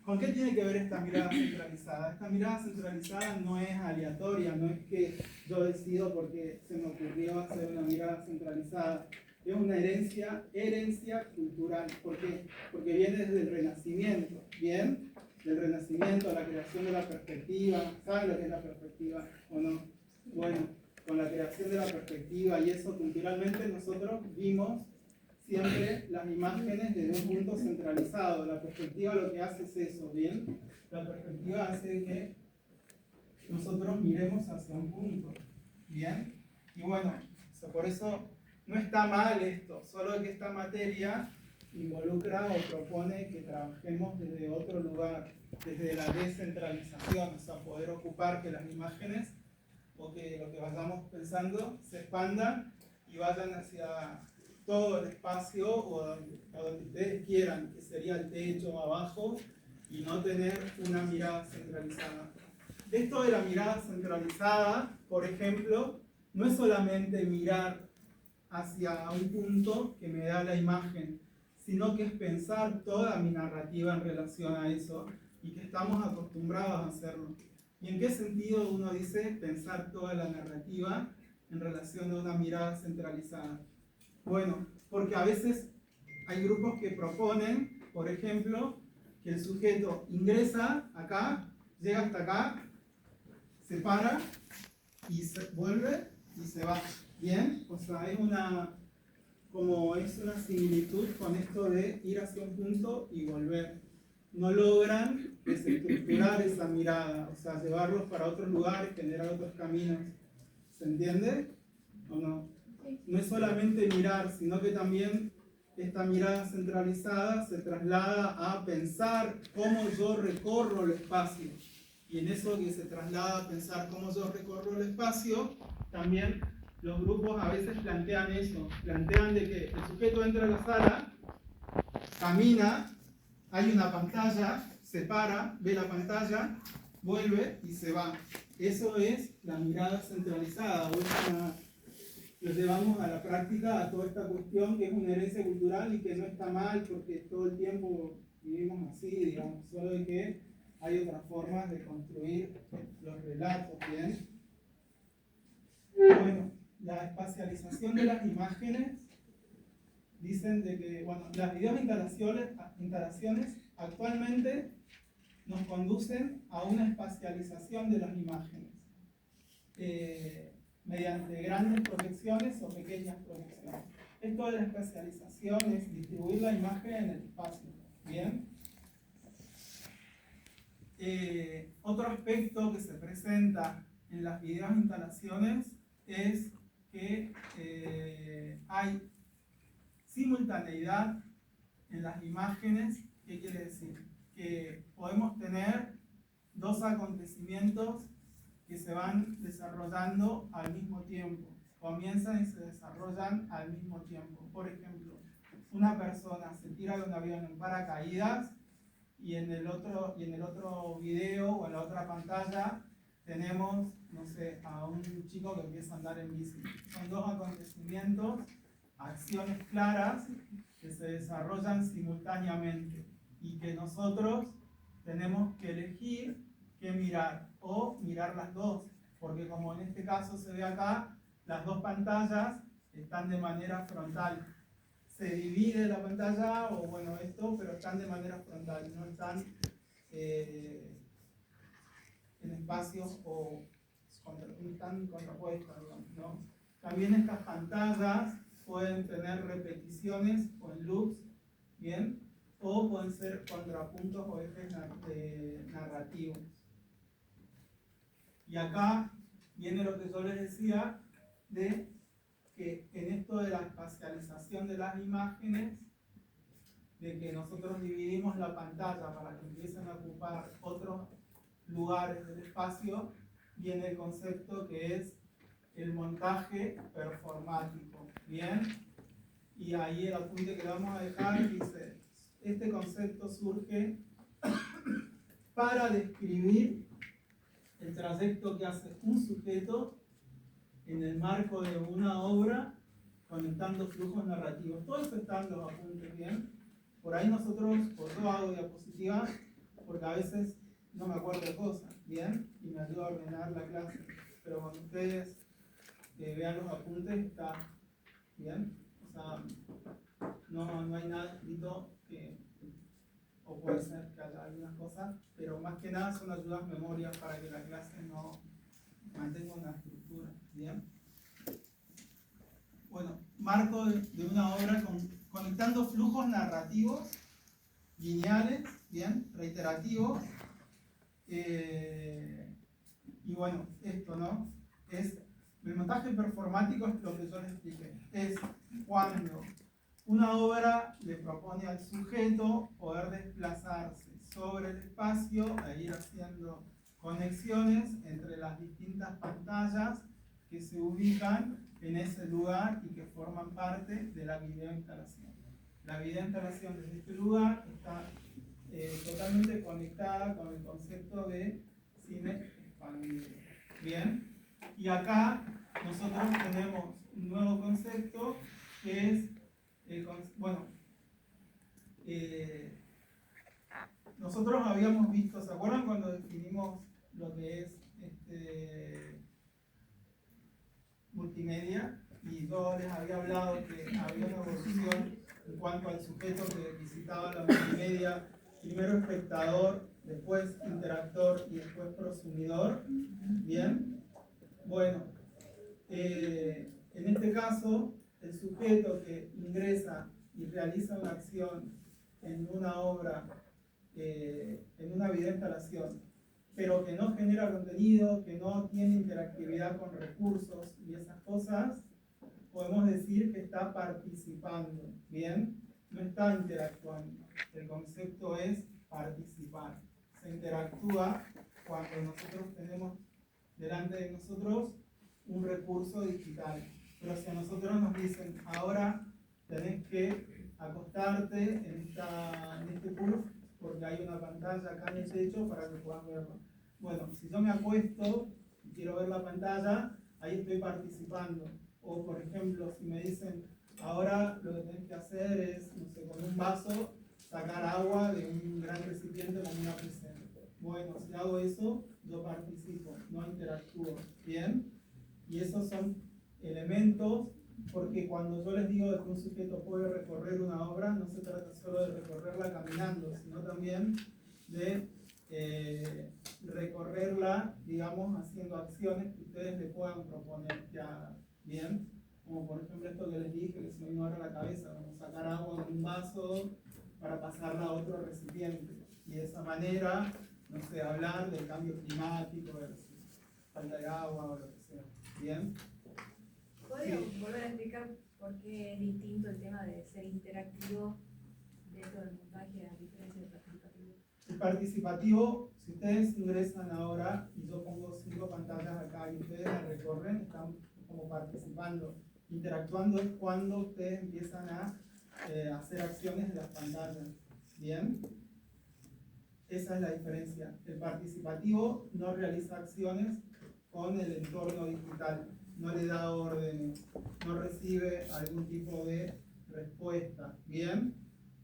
¿Con qué tiene que ver esta mirada centralizada? Esta mirada centralizada no es aleatoria, no es que yo decido porque se me ocurrió hacer una mirada centralizada. Es una herencia cultural. ¿Por qué? Porque viene desde el Renacimiento, ¿bien? Del Renacimiento, la creación de la perspectiva. ¿Saben lo que es la perspectiva o no? Bueno, con la creación de la perspectiva y eso culturalmente nosotros vimos siempre las imágenes desde un punto centralizado. La perspectiva lo que hace es eso, ¿bien? La perspectiva hace que nosotros miremos hacia un punto, ¿bien? Y bueno, por eso no está mal esto, solo que esta materia involucra o propone que trabajemos desde otro lugar, desde la descentralización, o sea, poder ocupar que las imágenes o que lo que vayamos pensando se expandan y vayan hacia todo el espacio o a donde ustedes quieran, que sería el techo, abajo, y no tener una mirada centralizada. Esto de la mirada centralizada, por ejemplo, no es solamente mirar hacia un punto que me da la imagen, sino que es pensar toda mi narrativa en relación a eso y que estamos acostumbrados a hacerlo. ¿Y en qué sentido uno dice pensar toda la narrativa en relación a una mirada centralizada? Bueno, porque a veces hay grupos que proponen, por ejemplo, que el sujeto ingresa acá, llega hasta acá, se para y vuelve y se va. ¿Bien? O sea, es una similitud con esto de ir hacia un punto y volver. No logran desestructurar esa mirada, o sea, llevarlos para otros lugares, generar otros caminos. ¿Se entiende? ¿O no? No es solamente mirar, sino que también esta mirada centralizada se traslada a pensar cómo yo recorro el espacio. Y en eso que se traslada a pensar cómo yo recorro el espacio, también los grupos a veces plantean eso, plantean de que el sujeto entra a la sala, camina, hay una pantalla, se para, ve la pantalla, vuelve y se va. Eso es la mirada centralizada, lo llevamos a la práctica, a toda esta cuestión que es una herencia cultural y que no está mal porque todo el tiempo vivimos así, digamos, solo de que hay otras formas de construir los relatos, ¿bien? Bueno, la espacialización de las imágenes, dicen de que, bueno, las videoinstalaciones actualmente nos conducen a una espacialización de las imágenes mediante grandes proyecciones o pequeñas proyecciones. Esto de la espacialización es distribuir la imagen en el espacio, ¿bien? Otro aspecto que se presenta en las videoinstalaciones es que hay simultaneidad en las imágenes. ¿Qué quiere decir? Que podemos tener dos acontecimientos que se van desarrollando al mismo tiempo. Comienzan y se desarrollan al mismo tiempo. Por ejemplo, una persona se tira de un avión en paracaídas y en el otro video o en la otra pantalla tenemos, no sé, a un chico que empieza a andar en bici. Son dos acontecimientos, acciones claras que se desarrollan simultáneamente y que nosotros tenemos que elegir qué mirar o mirar las dos, porque como en este caso se ve acá, las dos pantallas están de manera frontal. Se divide la pantalla o bueno esto, pero están de manera frontal, no están en espacios o están contrapuestas, ¿no? También estas pantallas pueden tener repeticiones o en loops, ¿bien? O pueden ser contrapuntos o ejes narrativos. Y acá viene lo que yo les decía de que en esto de la espacialización de las imágenes, de que nosotros dividimos la pantalla para que empiecen a ocupar otros lugares del espacio, viene el concepto que es el montaje performático. ¿Bien? Y ahí el apunte que le vamos a dejar dice, este concepto surge para describir el trayecto que hace un sujeto en el marco de una obra conectando flujos narrativos. Todo eso está en los apuntes, ¿bien? Por ahí nosotros, por todo hago diapositivas, porque a veces no me acuerdo de cosas, ¿bien? Y me ayuda a ordenar la clase. Pero cuando ustedes vean los apuntes, está bien. O sea, no hay nada escrito que, o puede ser que haya algunas cosas, pero más que nada son ayudas memorias para que la clase no mantenga una estructura, ¿bien? Bueno, marco de una obra conectando flujos narrativos lineales, ¿bien? Reiterativos. Y bueno, esto, ¿no? Es el montaje performático, es lo que yo les expliqué. Es cuando una obra le propone al sujeto poder desplazarse sobre el espacio e ir haciendo conexiones entre las distintas pantallas que se ubican en ese lugar y que forman parte de la videoinstalación. La videoinstalación desde este lugar está totalmente conectada con el concepto de cine expandido. Bien, y acá nosotros tenemos un nuevo concepto que es, nosotros habíamos visto, ¿se acuerdan cuando definimos lo que es multimedia? Y yo les había hablado que había una evolución en cuanto al sujeto que visitaba la multimedia, primero espectador, después interactor y después prosumidor. Bien, bueno, en este caso el sujeto que ingresa y realiza una acción en una obra, en una videoinstalación, pero que no genera contenido, que no tiene interactividad con recursos y esas cosas, podemos decir que está participando, ¿bien? No está interactuando. El concepto es participar. Se interactúa cuando nosotros tenemos delante de nosotros un recurso digital. Pero si a nosotros nos dicen, ahora tenés que acostarte en este puff, porque hay una pantalla acá en el techo para que puedas verlo. Bueno, si yo me acuesto y quiero ver la pantalla, ahí estoy participando. O por ejemplo, si me dicen, ahora lo que tenés que hacer es, no sé, con un vaso, sacar agua de un gran recipiente con una presente. Bueno, si hago eso, yo participo, no interactúo. ¿Bien? Y esos son elementos, porque cuando yo les digo que un sujeto puede recorrer una obra, no se trata solo de recorrerla caminando, sino también de recorrerla, digamos, haciendo acciones que ustedes le puedan proponer que hagan. Bien, como por ejemplo esto que les dije, que se me vino ahora a la cabeza, como sacar agua en un vaso para pasarla a otro recipiente. Y de esa manera, no sé, hablar del cambio climático, de falta de agua o lo que sea. Bien. ¿Podría volver a explicar ¿Por qué es distinto el tema de ser interactivo dentro del montaje a diferencia del participativo? El participativo, si ustedes ingresan ahora y yo pongo 5 pantallas acá y ustedes las recorren, están como participando. Interactuando es cuando ustedes empiezan a hacer acciones en las pantallas. ¿Bien? Esa es la diferencia. El participativo no realiza acciones con el entorno digital, no le da órdenes, no recibe algún tipo de respuesta. ¿Bien?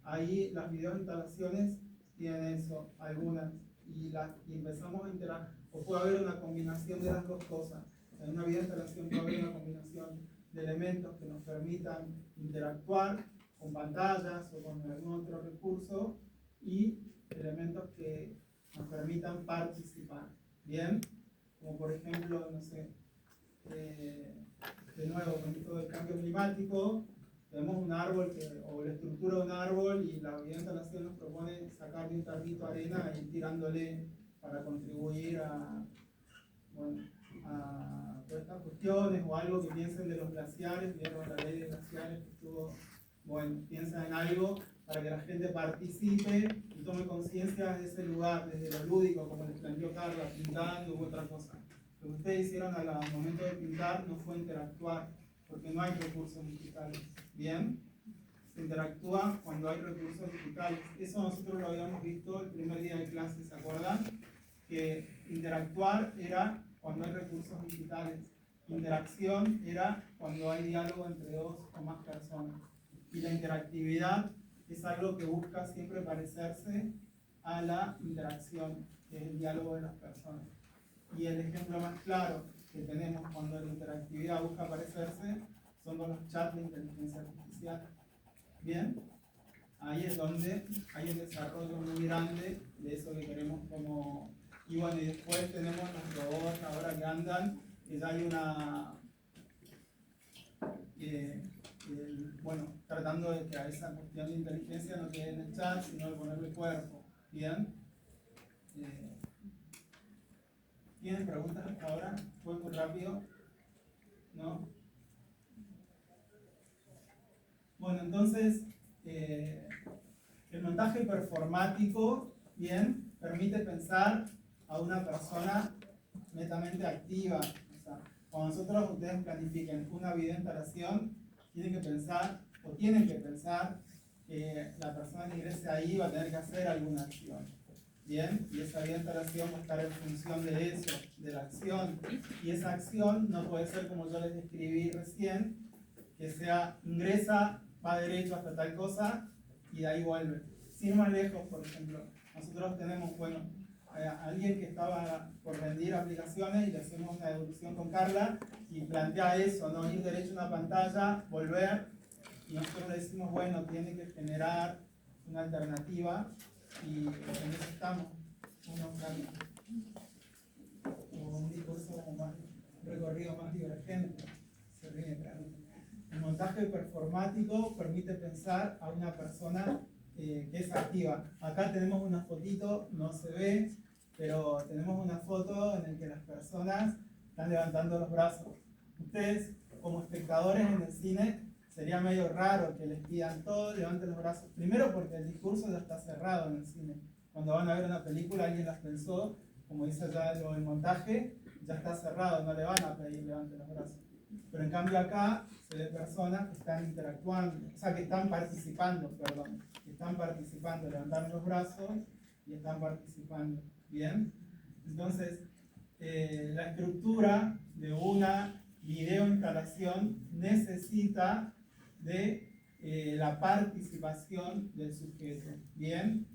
Ahí las videoinstalaciones tienen eso, algunas, y empezamos a interactuar, o puede haber una combinación de las dos cosas. En una videoinstalación puede haber una combinación de elementos que nos permitan interactuar con pantallas o con algún otro recurso y elementos que nos permitan participar. ¿Bien? Como por ejemplo, no sé, de nuevo, con esto del cambio climático, tenemos un árbol o la estructura de un árbol y la videoinstalación nos propone sacar de un tarrito arena y ir tirándole para contribuir a todas estas cuestiones, o algo que piensen de los glaciares, vieron la ley de glaciares que estuvo, piensa en algo para que la gente participe y tome conciencia de ese lugar, desde lo lúdico, como les planteó Carla, pintando u otra cosa. Lo que ustedes hicieron al momento de pintar no fue interactuar, porque no hay recursos digitales. ¿Bien? Se interactúa cuando hay recursos digitales. Eso nosotros lo habíamos visto el primer día de clase, ¿se acuerdan? Que interactuar era cuando hay recursos digitales. Interacción era cuando hay diálogo entre 2 o más personas. Y la interactividad es algo que busca siempre parecerse a la interacción, que es el diálogo de las personas. Y el ejemplo más claro que tenemos cuando la interactividad busca parecerse son los chats de inteligencia artificial. ¿Bien? Ahí es donde hay un desarrollo muy grande de eso que queremos como... Y bueno, y después tenemos los robots ahora que andan, que ya hay una... tratando de que a esa cuestión de inteligencia no quede en el chat, sino de ponerle cuerpo. ¿Bien? ¿Tienen preguntas hasta ahora? ¿Fue muy rápido? ¿No? Bueno, entonces, el montaje performático, bien, permite pensar a una persona netamente activa. O sea, cuando ustedes planifiquen una videoinstalación, tienen que pensar que la persona que ingrese ahí va a tener que hacer alguna acción. Bien, y esa videoinstalación va a estar en función de eso, de la acción. Y esa acción no puede ser como yo les describí recién, que sea ingresa, va derecho hasta tal cosa y de ahí vuelve. Sin ir más lejos, por ejemplo, nosotros tenemos, alguien que estaba por rendir aplicaciones y le hacemos una devolución con Carla y plantea eso, ¿no? Ir derecho a una pantalla, volver, y nosotros le decimos, tiene que generar una alternativa y en eso estamos, un discurso más, un recorrido más divergente. Se ríe, claro. El montaje performático permite pensar a una persona que es activa. Acá tenemos una fotito, no se ve, pero tenemos una foto en la que las personas están levantando los brazos. Ustedes, como espectadores en el cine, sería medio raro que les pidan todos levanten los brazos. Primero porque el discurso ya está cerrado en el cine. Cuando van a ver una película, alguien las pensó, como dice ya el montaje, ya está cerrado, no le van a pedir levanten los brazos. Pero en cambio acá se ve personas que están interactuando, o sea, que están participando, levantaron los brazos y están participando. ¿Bien? Entonces, la estructura de una videoinstalación necesita de la participación del sujeto. ¿Bien?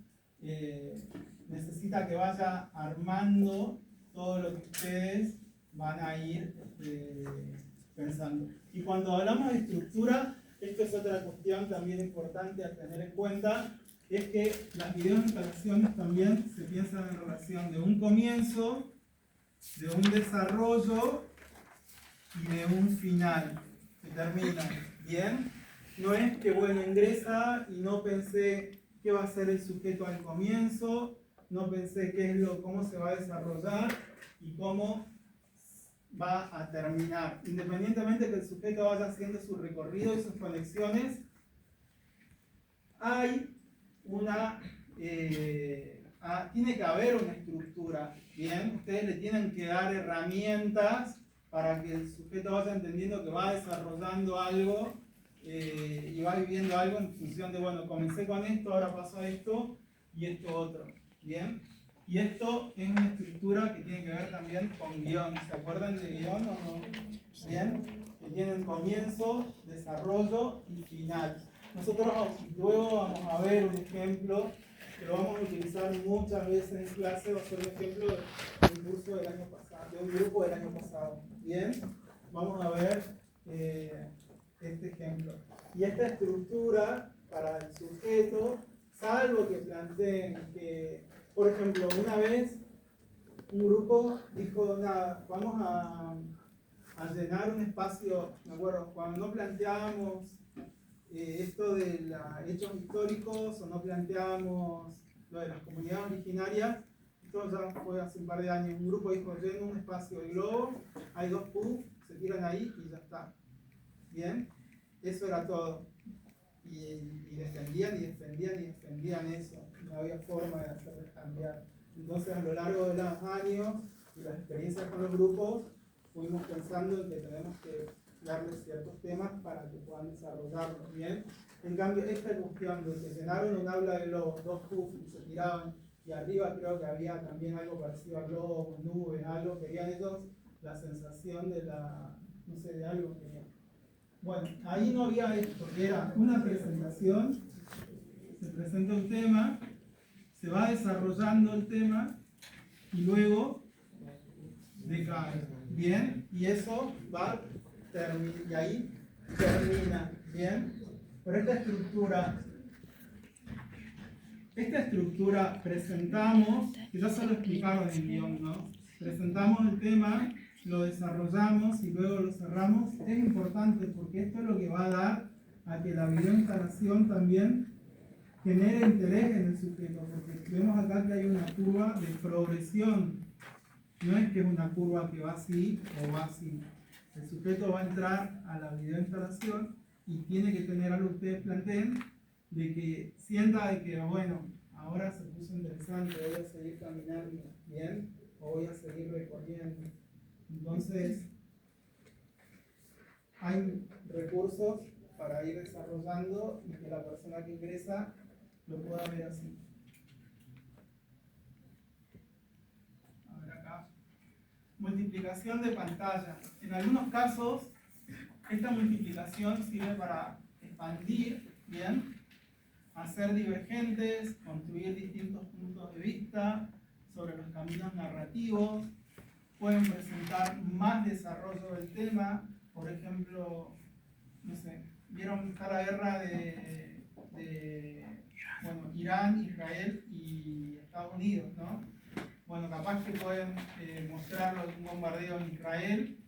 Necesita que vaya armando todo lo que ustedes van a ir pensando. Y cuando hablamos de estructura, esto es otra cuestión también importante a tener en cuenta, es que las videoinstalaciones también se piensan en relación de un comienzo, de un desarrollo y de un final que termina. ¿Bien? No es que, ingresa y no pensé qué va a ser el sujeto al comienzo, no pensé cómo se va a desarrollar y cómo va a terminar. Independientemente de que el sujeto vaya haciendo su recorrido y sus conexiones, hay una, tiene que haber una estructura, ¿bien? Ustedes le tienen que dar herramientas para que el sujeto vaya entendiendo que va desarrollando algo y va viviendo algo en función de, bueno, comencé con esto, ahora paso a esto y esto otro, ¿bien? Y esto es una estructura que tiene que ver también con guión. ¿Se acuerdan de guión o no? ¿Bien? Que tienen comienzo, desarrollo y final. Nosotros luego vamos a ver un ejemplo que lo vamos a utilizar muchas veces en clase. Va a ser un ejemplo de un curso del año pasado, de un grupo del año pasado. ¿Bien? Vamos a ver este ejemplo. Y esta estructura para el sujeto, salvo que planteen que, por ejemplo, una vez un grupo dijo, nada, vamos a llenar un espacio, me acuerdo, cuando no planteábamos esto de hechos históricos o no planteábamos lo de las comunidades originarias, esto ya fue hace un par de años, un grupo dijo, lleno un espacio de globo, hay 2 puffs, se tiran ahí y ya está. ¿Bien? Eso era todo. Y defendían y defendían y defendían eso. No había forma de hacerles cambiar. Entonces, a lo largo de los años y las experiencias con los grupos, fuimos pensando en que tenemos que darles ciertos temas para que puedan desarrollarlos bien. En cambio, esta cuestión de que llenaron un aula de globos, 2 puffs y se tiraban, y arriba creo que había también algo parecido a globos, nubes, algo, querían ellos la sensación de no sé, de algo que... Bueno, ahí no había esto, era una presentación, se presenta un tema, se va desarrollando el tema y luego decae, ¿bien? Y eso va, y ahí termina, ¿bien? Pero esta estructura presentamos, que ya se lo explicaron en el guión, ¿no? Presentamos el tema, lo desarrollamos y luego lo cerramos. Es importante porque esto es lo que va a dar a que la videoinstalación también genere interés en el sujeto, porque vemos acá que hay una curva de progresión. No es que es una curva que va así o va así. El sujeto va a entrar a la videoinstalación y tiene que tener algo que ustedes planteen, de que sienta de que, bueno, ahora se puso interesante, voy a seguir caminando, ¿bien? O voy a seguir recorriendo. Entonces, hay recursos para ir desarrollando y que la persona que ingresa lo pueda ver así. A ver acá. Multiplicación de pantalla. En algunos casos, esta multiplicación sirve para expandir, ¿bien? Hacer divergentes, construir distintos puntos de vista sobre los caminos narrativos. Pueden presentar más desarrollo del tema, por ejemplo, no sé, vieron está la guerra de bueno, Irán, Israel y Estados Unidos, ¿no? Bueno, capaz que pueden mostrarlo un bombardeo en Israel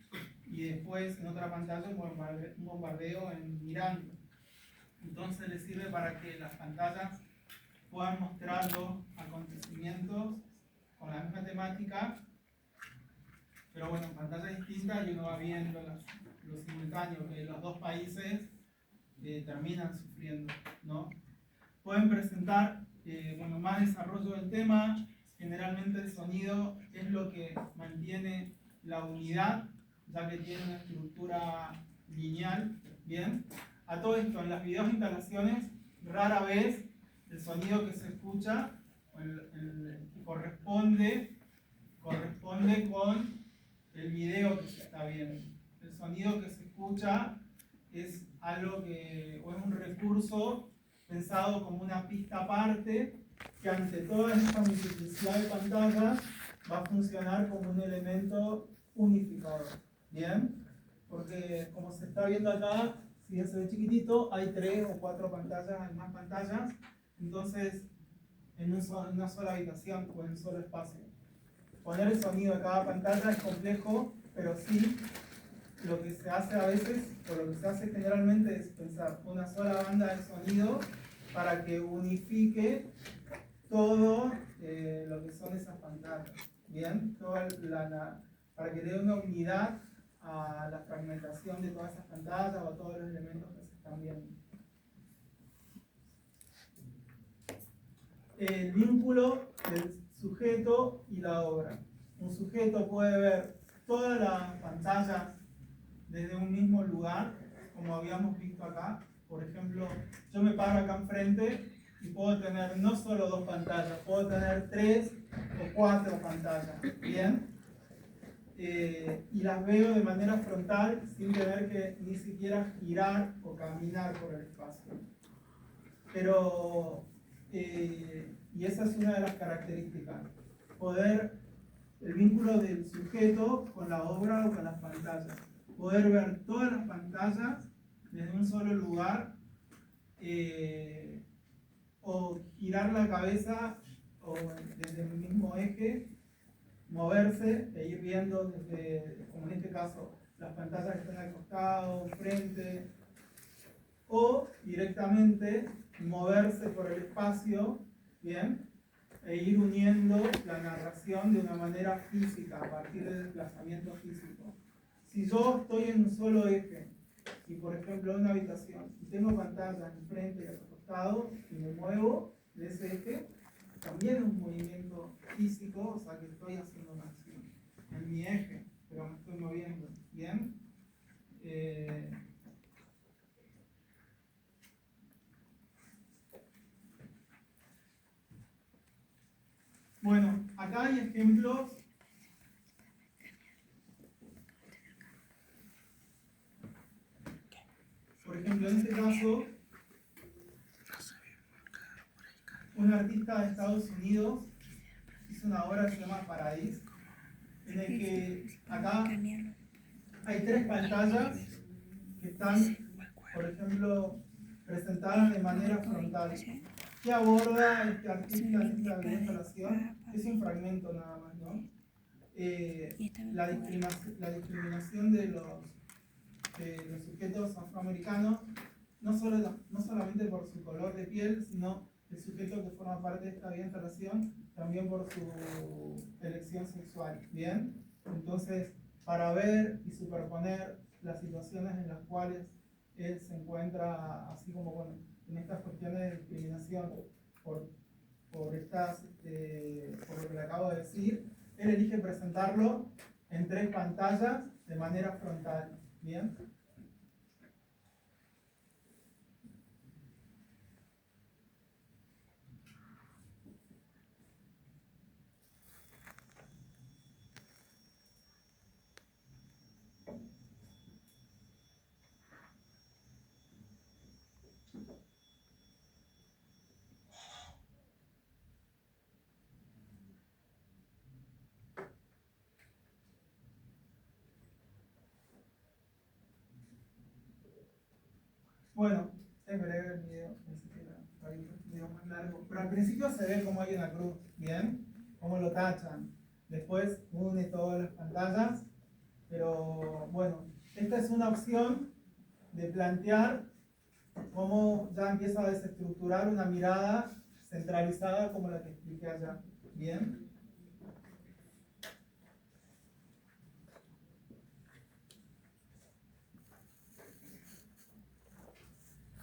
y después en otra pantalla un bombardeo en Irán. Entonces les sirve para que las pantallas puedan mostrar los acontecimientos con la misma temática, pero bueno, en pantalla distinta y uno va viendo los simultáneos que los dos países terminan sufriendo, ¿no? Pueden presentar bueno, más desarrollo del tema. Generalmente el sonido es lo que mantiene la unidad, ya que tiene una estructura lineal, ¿bien? A todo esto, en las videoinstalaciones, rara vez el sonido que se escucha corresponde con el video que se está viendo. El sonido que se escucha es algo que, o es un recurso pensado como una pista aparte, que ante toda esta multiplicidad de pantallas va a funcionar como un elemento unificador. ¿Bien? Porque como se está viendo acá, si bien se ve chiquitito, hay 3 o 4 pantallas, hay más pantallas, entonces en una sola habitación o en un solo espacio. Poner el sonido de cada pantalla es complejo, pero sí lo que se hace a veces, o lo que se hace generalmente es pensar una sola banda de sonido para que unifique todo lo que son esas pantallas. Bien, toda para que dé una unidad a la fragmentación de todas esas pantallas o a todos los elementos que se están viendo. El vínculo del sujeto y la obra. Un sujeto puede ver todas las pantallas desde un mismo lugar, como habíamos visto acá. Por ejemplo, yo me paro acá enfrente y puedo tener no solo 2 pantallas, puedo tener 3 o 4 pantallas, ¿bien? Y las veo de manera frontal sin tener que ni siquiera girar o caminar por el espacio. Pero, y esa es una de las características, poder, el vínculo del sujeto con la obra o con las pantallas, poder ver todas las pantallas desde un solo lugar, o girar la cabeza o desde el mismo eje, moverse e ir viendo desde, como en este caso, las pantallas que están al costado, frente, o directamente moverse por el espacio, ¿bien? E ir uniendo la narración de una manera física, a partir del desplazamiento físico. Si yo estoy en un solo eje, y por ejemplo en una habitación, y tengo pantallas enfrente y al costado, y me muevo de ese eje, también es un movimiento físico, o sea que estoy haciendo una acción en mi eje, pero me estoy moviendo, ¿bien? Bueno, acá hay ejemplos. Por ejemplo, en este caso, un artista de Estados Unidos hizo una obra que se llama Paradise, en el que acá hay 3 pantallas que están, por ejemplo, presentadas de manera frontal. ¿Qué aborda este artista en esta instalación? Es un fragmento nada más, ¿no? La discriminación de los sujetos afroamericanos, no solamente por su color de piel, sino el sujeto que forma parte de esta instalación, también por su elección sexual, ¿bien? Entonces, para ver y superponer las situaciones en las cuales él se encuentra, así como bueno, en estas cuestiones de discriminación por lo que le acabo de decir, él elige presentarlo en 3 pantallas de manera frontal, ¿bien? Bueno, es breve el video, pensé que era un video más largo, pero al principio se ve cómo hay una cruz, ¿bien? Cómo lo tachan. Después une todas las pantallas, pero bueno, esta es una opción de plantear cómo ya empieza a desestructurar una mirada centralizada como la que expliqué allá, ¿bien?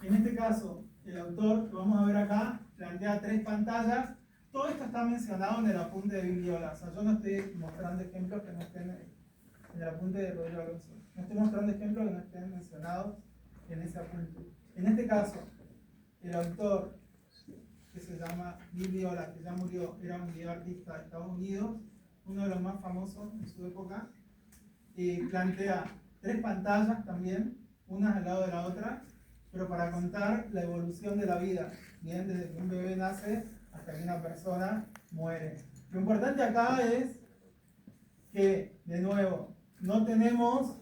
En este caso, el autor que vamos a ver acá plantea 3 pantallas. Todo esto está mencionado en el apunte de Viviola. O sea, yo no estoy mostrando ejemplos que no estén en el apunte de Rodrigo Alonso. No estoy mostrando ejemplos que no estén mencionados en ese apunte. En este caso, el autor, que se llama Viviola, que ya murió, era un videoartista de Estados Unidos, uno de los más famosos en su época, plantea 3 pantallas también, unas al lado de la otra, pero para contar la evolución de la vida, bien, desde que un bebé nace hasta que una persona muere. Lo importante acá es que, de nuevo, no tenemos,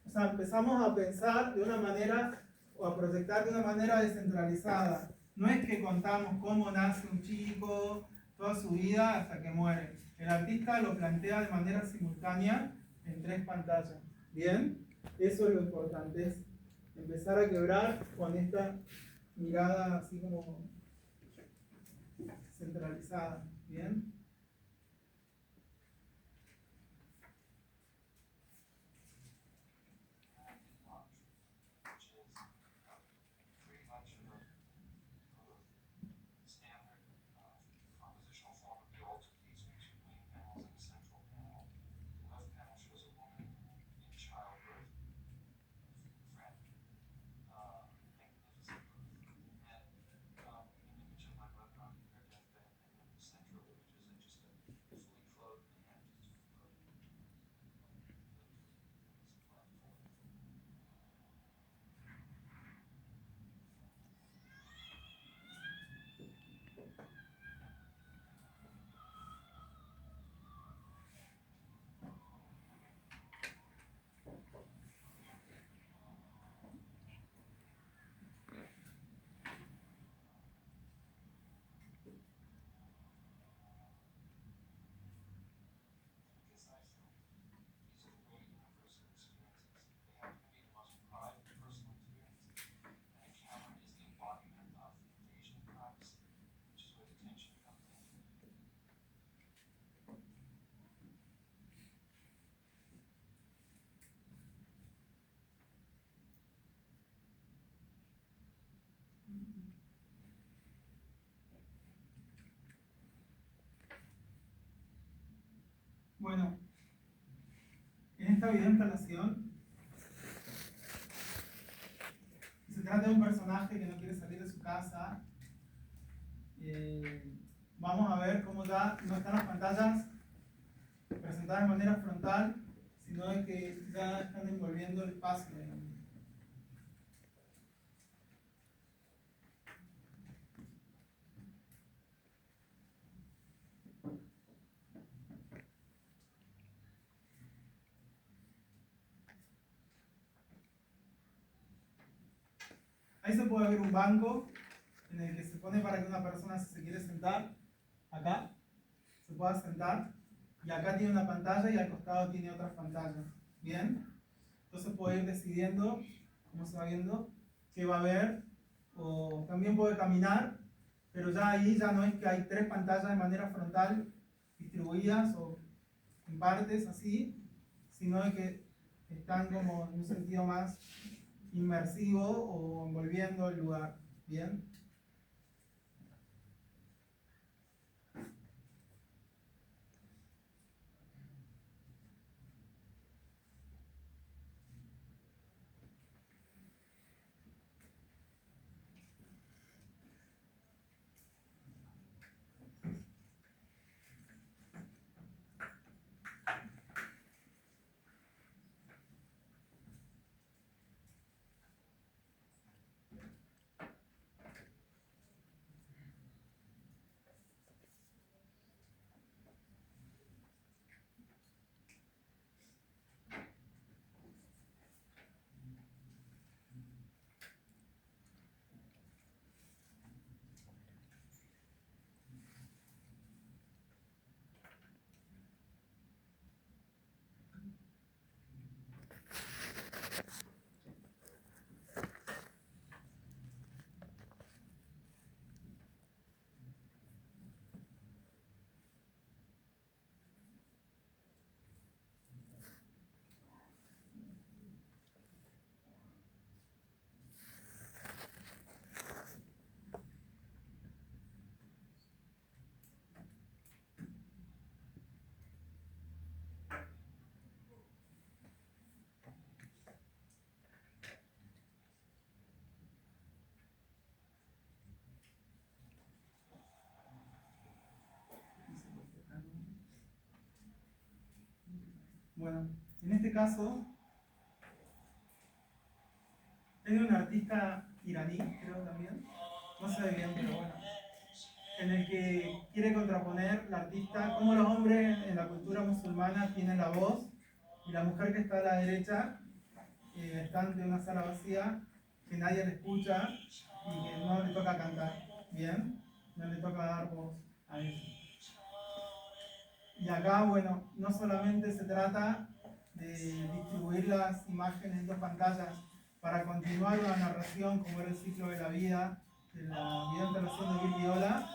o sea, empezamos a pensar de una manera, o a proyectar de una manera descentralizada. No es que contamos cómo nace un chico, toda su vida hasta que muere. El artista lo plantea de manera simultánea en 3 pantallas. ¿Bien? Eso es lo importante, es empezar a quebrar con esta mirada así como centralizada. ¿Bien? Bueno, en esta videoinstalación se trata de un personaje que no quiere salir de su casa. Vamos a ver cómo ya no están las pantallas presentadas de manera frontal, sino de que ya están envolviendo el espacio. Ahí se puede ver un banco en el que se pone para que una persona, si se quiere sentar, acá, se pueda sentar. Y acá tiene una pantalla y al costado tiene otras pantallas. ¿Bien? Entonces puede ir decidiendo, como se va viendo, qué va a ver. O también puede caminar, pero ya ahí ya no es que hay 3 pantallas de manera frontal distribuidas o en partes así, sino de que están como en un sentido más inmersivo o envolviendo el lugar. ¿Bien? Bueno, en este caso, es de un artista iraní, creo también, no sé bien, pero bueno, en el que quiere contraponer el artista cómo los hombres en la cultura musulmana tienen la voz y la mujer que está a la derecha está ante una sala vacía que nadie le escucha y que no le toca cantar, ¿bien? No le toca dar voz a eso. Y acá, bueno, no solamente se trata de distribuir las imágenes en 2 pantallas para continuar la narración como era el ciclo de la vida, de la videoinstalación de Bill Viola,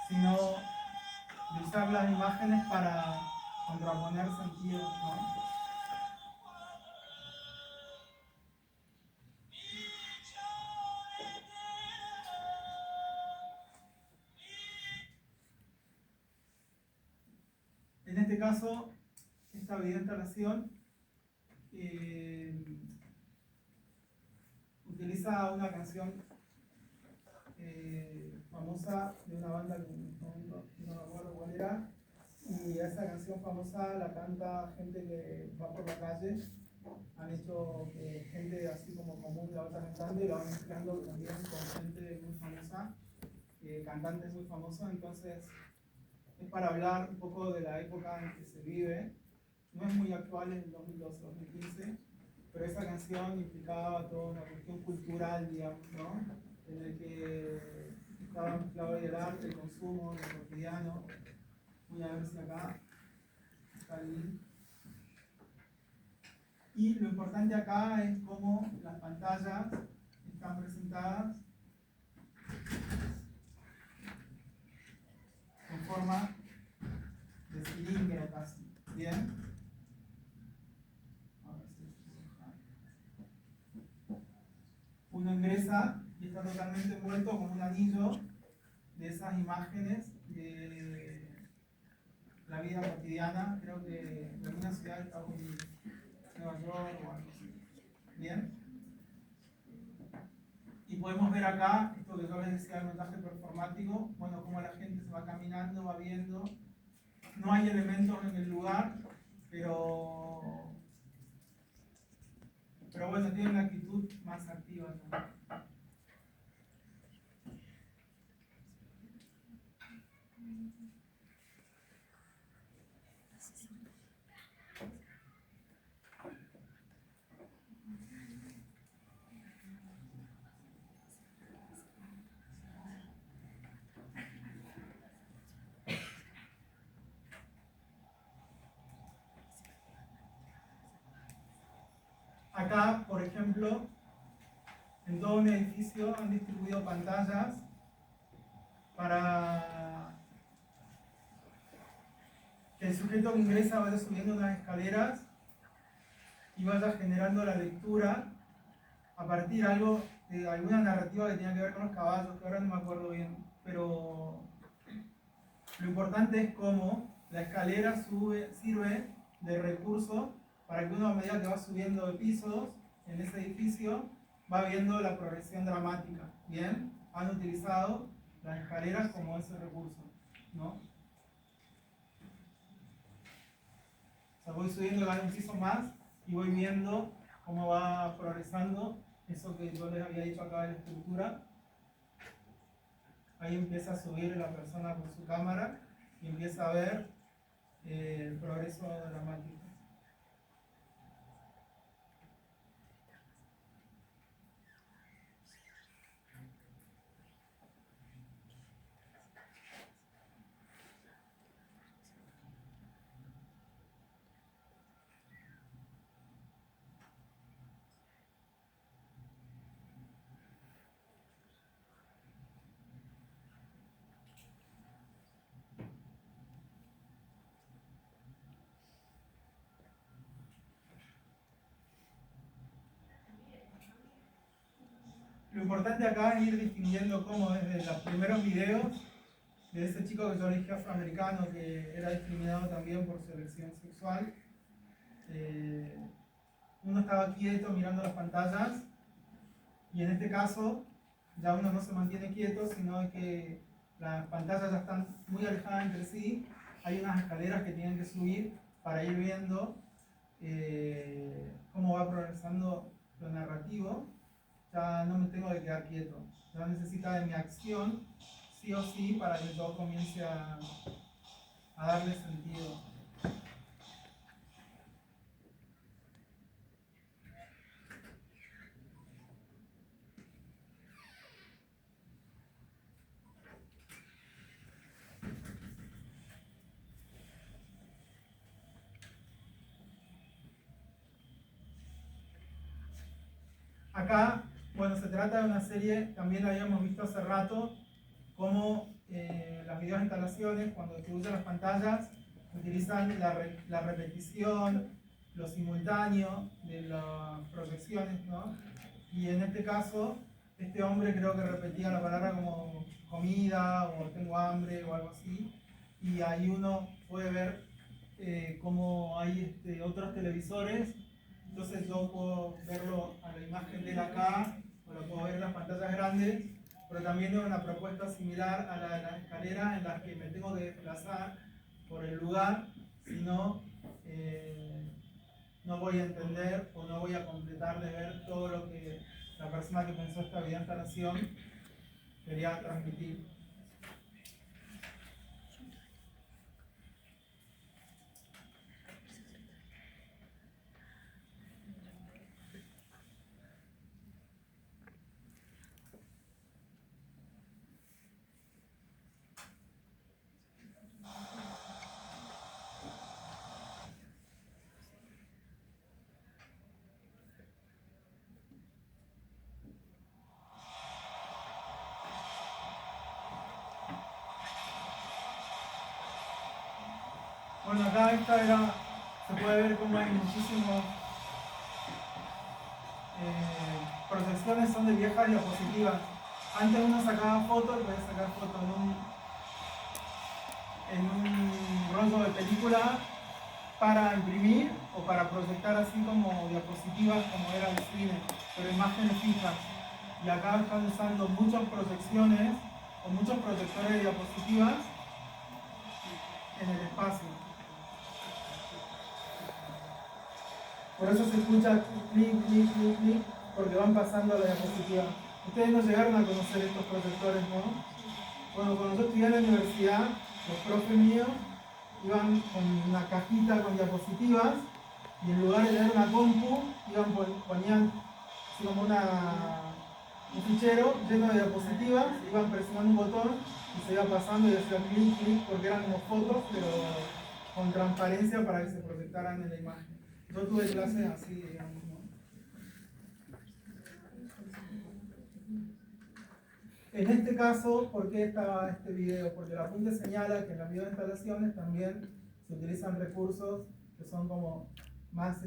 sino de usar las imágenes para contraponer sentidos, ¿no? En este caso, esta videoinstalación utiliza una canción famosa de una banda que no me acuerdo cuál era, y esa canción famosa la canta gente que va por la calle. Han hecho que gente así como común la vaya cantando y la van mezclando también con gente muy famosa, cantantes muy famosos. Entonces es para hablar un poco de la época en que se vive. No es muy actual en el 2012-2015, pero esa canción implicaba toda una cuestión cultural, digamos, ¿no? En el que estaba mezclado el arte, el consumo, lo cotidiano. Voy a ver si acá está el. Y lo importante acá es cómo las pantallas están presentadas en forma de cilindro casi. ¿Bien? A ver si uno ingresa y está totalmente envuelto con un anillo de esas imágenes la vida cotidiana, creo que en alguna ciudad de Estados Unidos, Nueva York o algo así. Bien. Y podemos ver acá, esto que yo les decía, el montaje performático, bueno, cómo la gente se va caminando, va viendo. No hay elementos en el lugar, pero bueno, tiene una actitud más activa también. Acá, por ejemplo, en todo un edificio han distribuido pantallas para que el sujeto que ingresa vaya subiendo unas escaleras y vaya generando la lectura a partir de alguna narrativa que tenga que ver con los caballos, que ahora no me acuerdo bien, pero lo importante es cómo la escalera sirve de recurso para que uno, a medida que va subiendo de pisos en ese edificio, va viendo la progresión dramática. ¿Bien? Han utilizado las escaleras como ese recurso, ¿no? O sea, voy subiendo un piso más y voy viendo cómo va progresando eso que yo les había dicho acá de la estructura. Ahí empieza a subir la persona con su cámara y empieza a ver el progreso dramático. Lo importante acá es ir distinguiendo cómo desde los primeros videos de ese chico que yo dije afroamericano que era discriminado también por su elección sexual, uno estaba quieto mirando las pantallas y en este caso ya uno no se mantiene quieto, sino que las pantallas ya están muy alejadas entre sí, hay unas escaleras que tienen que subir para ir viendo cómo va progresando lo narrativo. Ya no me tengo que quedar quieto, ya necesita de mi acción sí o sí para que todo comience a darle sentido. Acá, bueno, se trata de una serie, también la habíamos visto hace rato, como las videos instalaciones, cuando distribuyen las pantallas, utilizan la repetición, lo simultáneo de las proyecciones, ¿no? Y en este caso, este hombre creo que repetía la palabra como comida, o tengo hambre, o algo así, y ahí uno puede ver cómo hay otros televisores. Entonces yo puedo verlo a la imagen de él acá, o lo puedo ver en las pantallas grandes, pero también es una propuesta similar a la de la escalera en la que me tengo que desplazar por el lugar, si no, no voy a entender o no voy a completar de ver todo lo que la persona que pensó esta video instalación quería transmitir. Bueno, acá se puede ver cómo hay muchísimos proyecciones, son de viejas diapositivas. Antes uno sacaba fotos, podía sacar fotos en un rollo de película para imprimir o para proyectar así como diapositivas como era el cine, pero imágenes fijas. Y acá están usando muchas proyecciones o muchos proyectores de diapositivas en el espacio. Por eso se escucha clic, clic, clic, clic, porque van pasando la diapositiva. Ustedes no llegaron a conocer estos proyectores, ¿no? Bueno, cuando yo estudié en la universidad, los profes míos iban con una cajita con diapositivas y en lugar de tener una compu, ponían así como un fichero lleno de diapositivas, iban presionando un botón y se iba pasando y hacía clic, clic, porque eran como fotos, pero con transparencia para que se proyectaran en la imagen. Yo tuve clases así, digamos, ¿no? En este caso, ¿por qué estaba este video? Porque el apunte señala que en las videoinstalaciones también se utilizan recursos que son como más,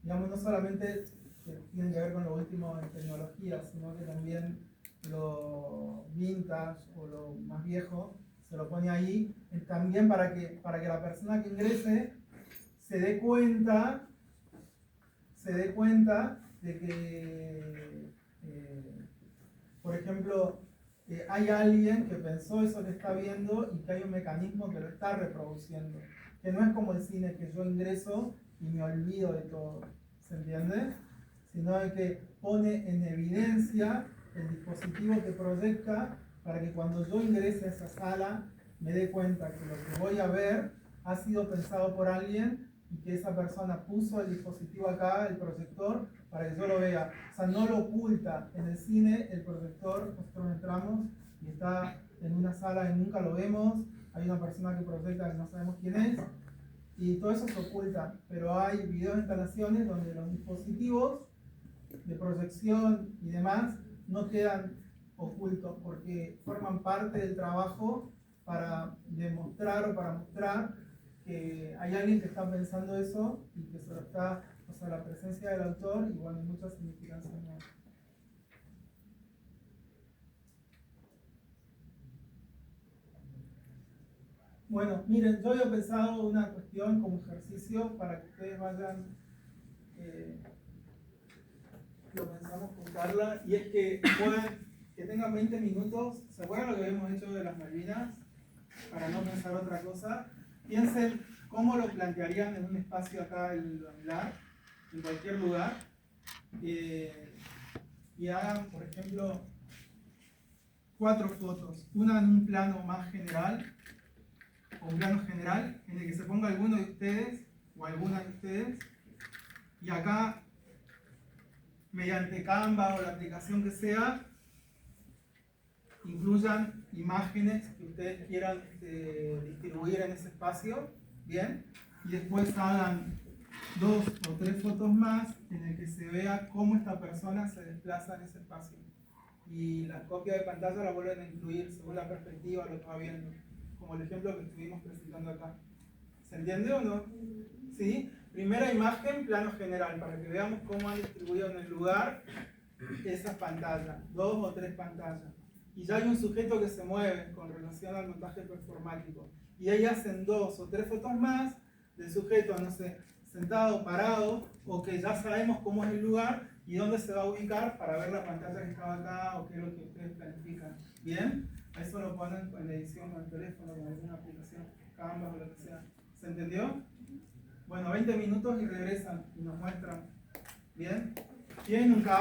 digamos, no solamente que tienen que ver con lo último en tecnología, sino que también lo vintage o lo más viejo se lo pone ahí, también para que la persona que ingrese se dé cuenta de que, por ejemplo, hay alguien que pensó eso que está viendo y que hay un mecanismo que lo está reproduciendo. Que no es como el cine, que yo ingreso y me olvido de todo. ¿Se entiende? Sino que pone en evidencia el dispositivo que proyecta para que cuando yo ingrese a esa sala me dé cuenta que lo que voy a ver ha sido pensado por alguien y que esa persona puso el dispositivo acá, el proyector, para que yo lo vea. O sea, no lo oculta. En el cine, el proyector, nosotros entramos y está en una sala y nunca lo vemos, hay una persona que proyecta que no sabemos quién es, y todo eso se oculta. Pero hay videoinstalaciones donde los dispositivos de proyección y demás no quedan ocultos porque forman parte del trabajo para demostrar o para mostrar que hay alguien que está pensando eso y que se lo está, o sea, la presencia del autor, y bueno, hay muchas significancias más. Bueno, miren, yo había pensado una cuestión como ejercicio para que ustedes vayan, lo pensamos con Carla, y es que tengan 20 minutos. ¿Se acuerdan lo que habíamos hecho de las Malvinas? Para no pensar otra cosa. Piensen cómo lo plantearían en un espacio acá en Lar, en cualquier lugar, y hagan, por ejemplo, 4 fotos, una en un plano más general, o un plano general, en el que se ponga alguno de ustedes, o alguna de ustedes, y acá, mediante Canva o la aplicación que sea, incluyan imágenes que ustedes quieran distribuir en ese espacio, ¿bien? Y después hagan 2 o 3 fotos más en el que se vea cómo esta persona se desplaza en ese espacio. Y las copias de pantalla la vuelven a incluir según la perspectiva, lo que va viendo, como el ejemplo que estuvimos presentando acá. ¿Se entiende o no? ¿Sí? Primera imagen, plano general, para que veamos cómo han distribuido en el lugar esas pantallas, 2 o 3 pantallas. Y ya hay un sujeto que se mueve con relación al montaje performático. Y ahí hacen 2 o 3 fotos más del sujeto, no sé, sentado, parado, o que ya sabemos cómo es el lugar y dónde se va a ubicar para ver la pantalla que estaba acá o qué es lo que ustedes planifican. ¿Bien? A eso lo ponen en la edición con el teléfono, con alguna aplicación, Canva o lo que sea. ¿Se entendió? Bueno, 20 minutos y regresan y nos muestran. ¿Bien? Tienen un cable.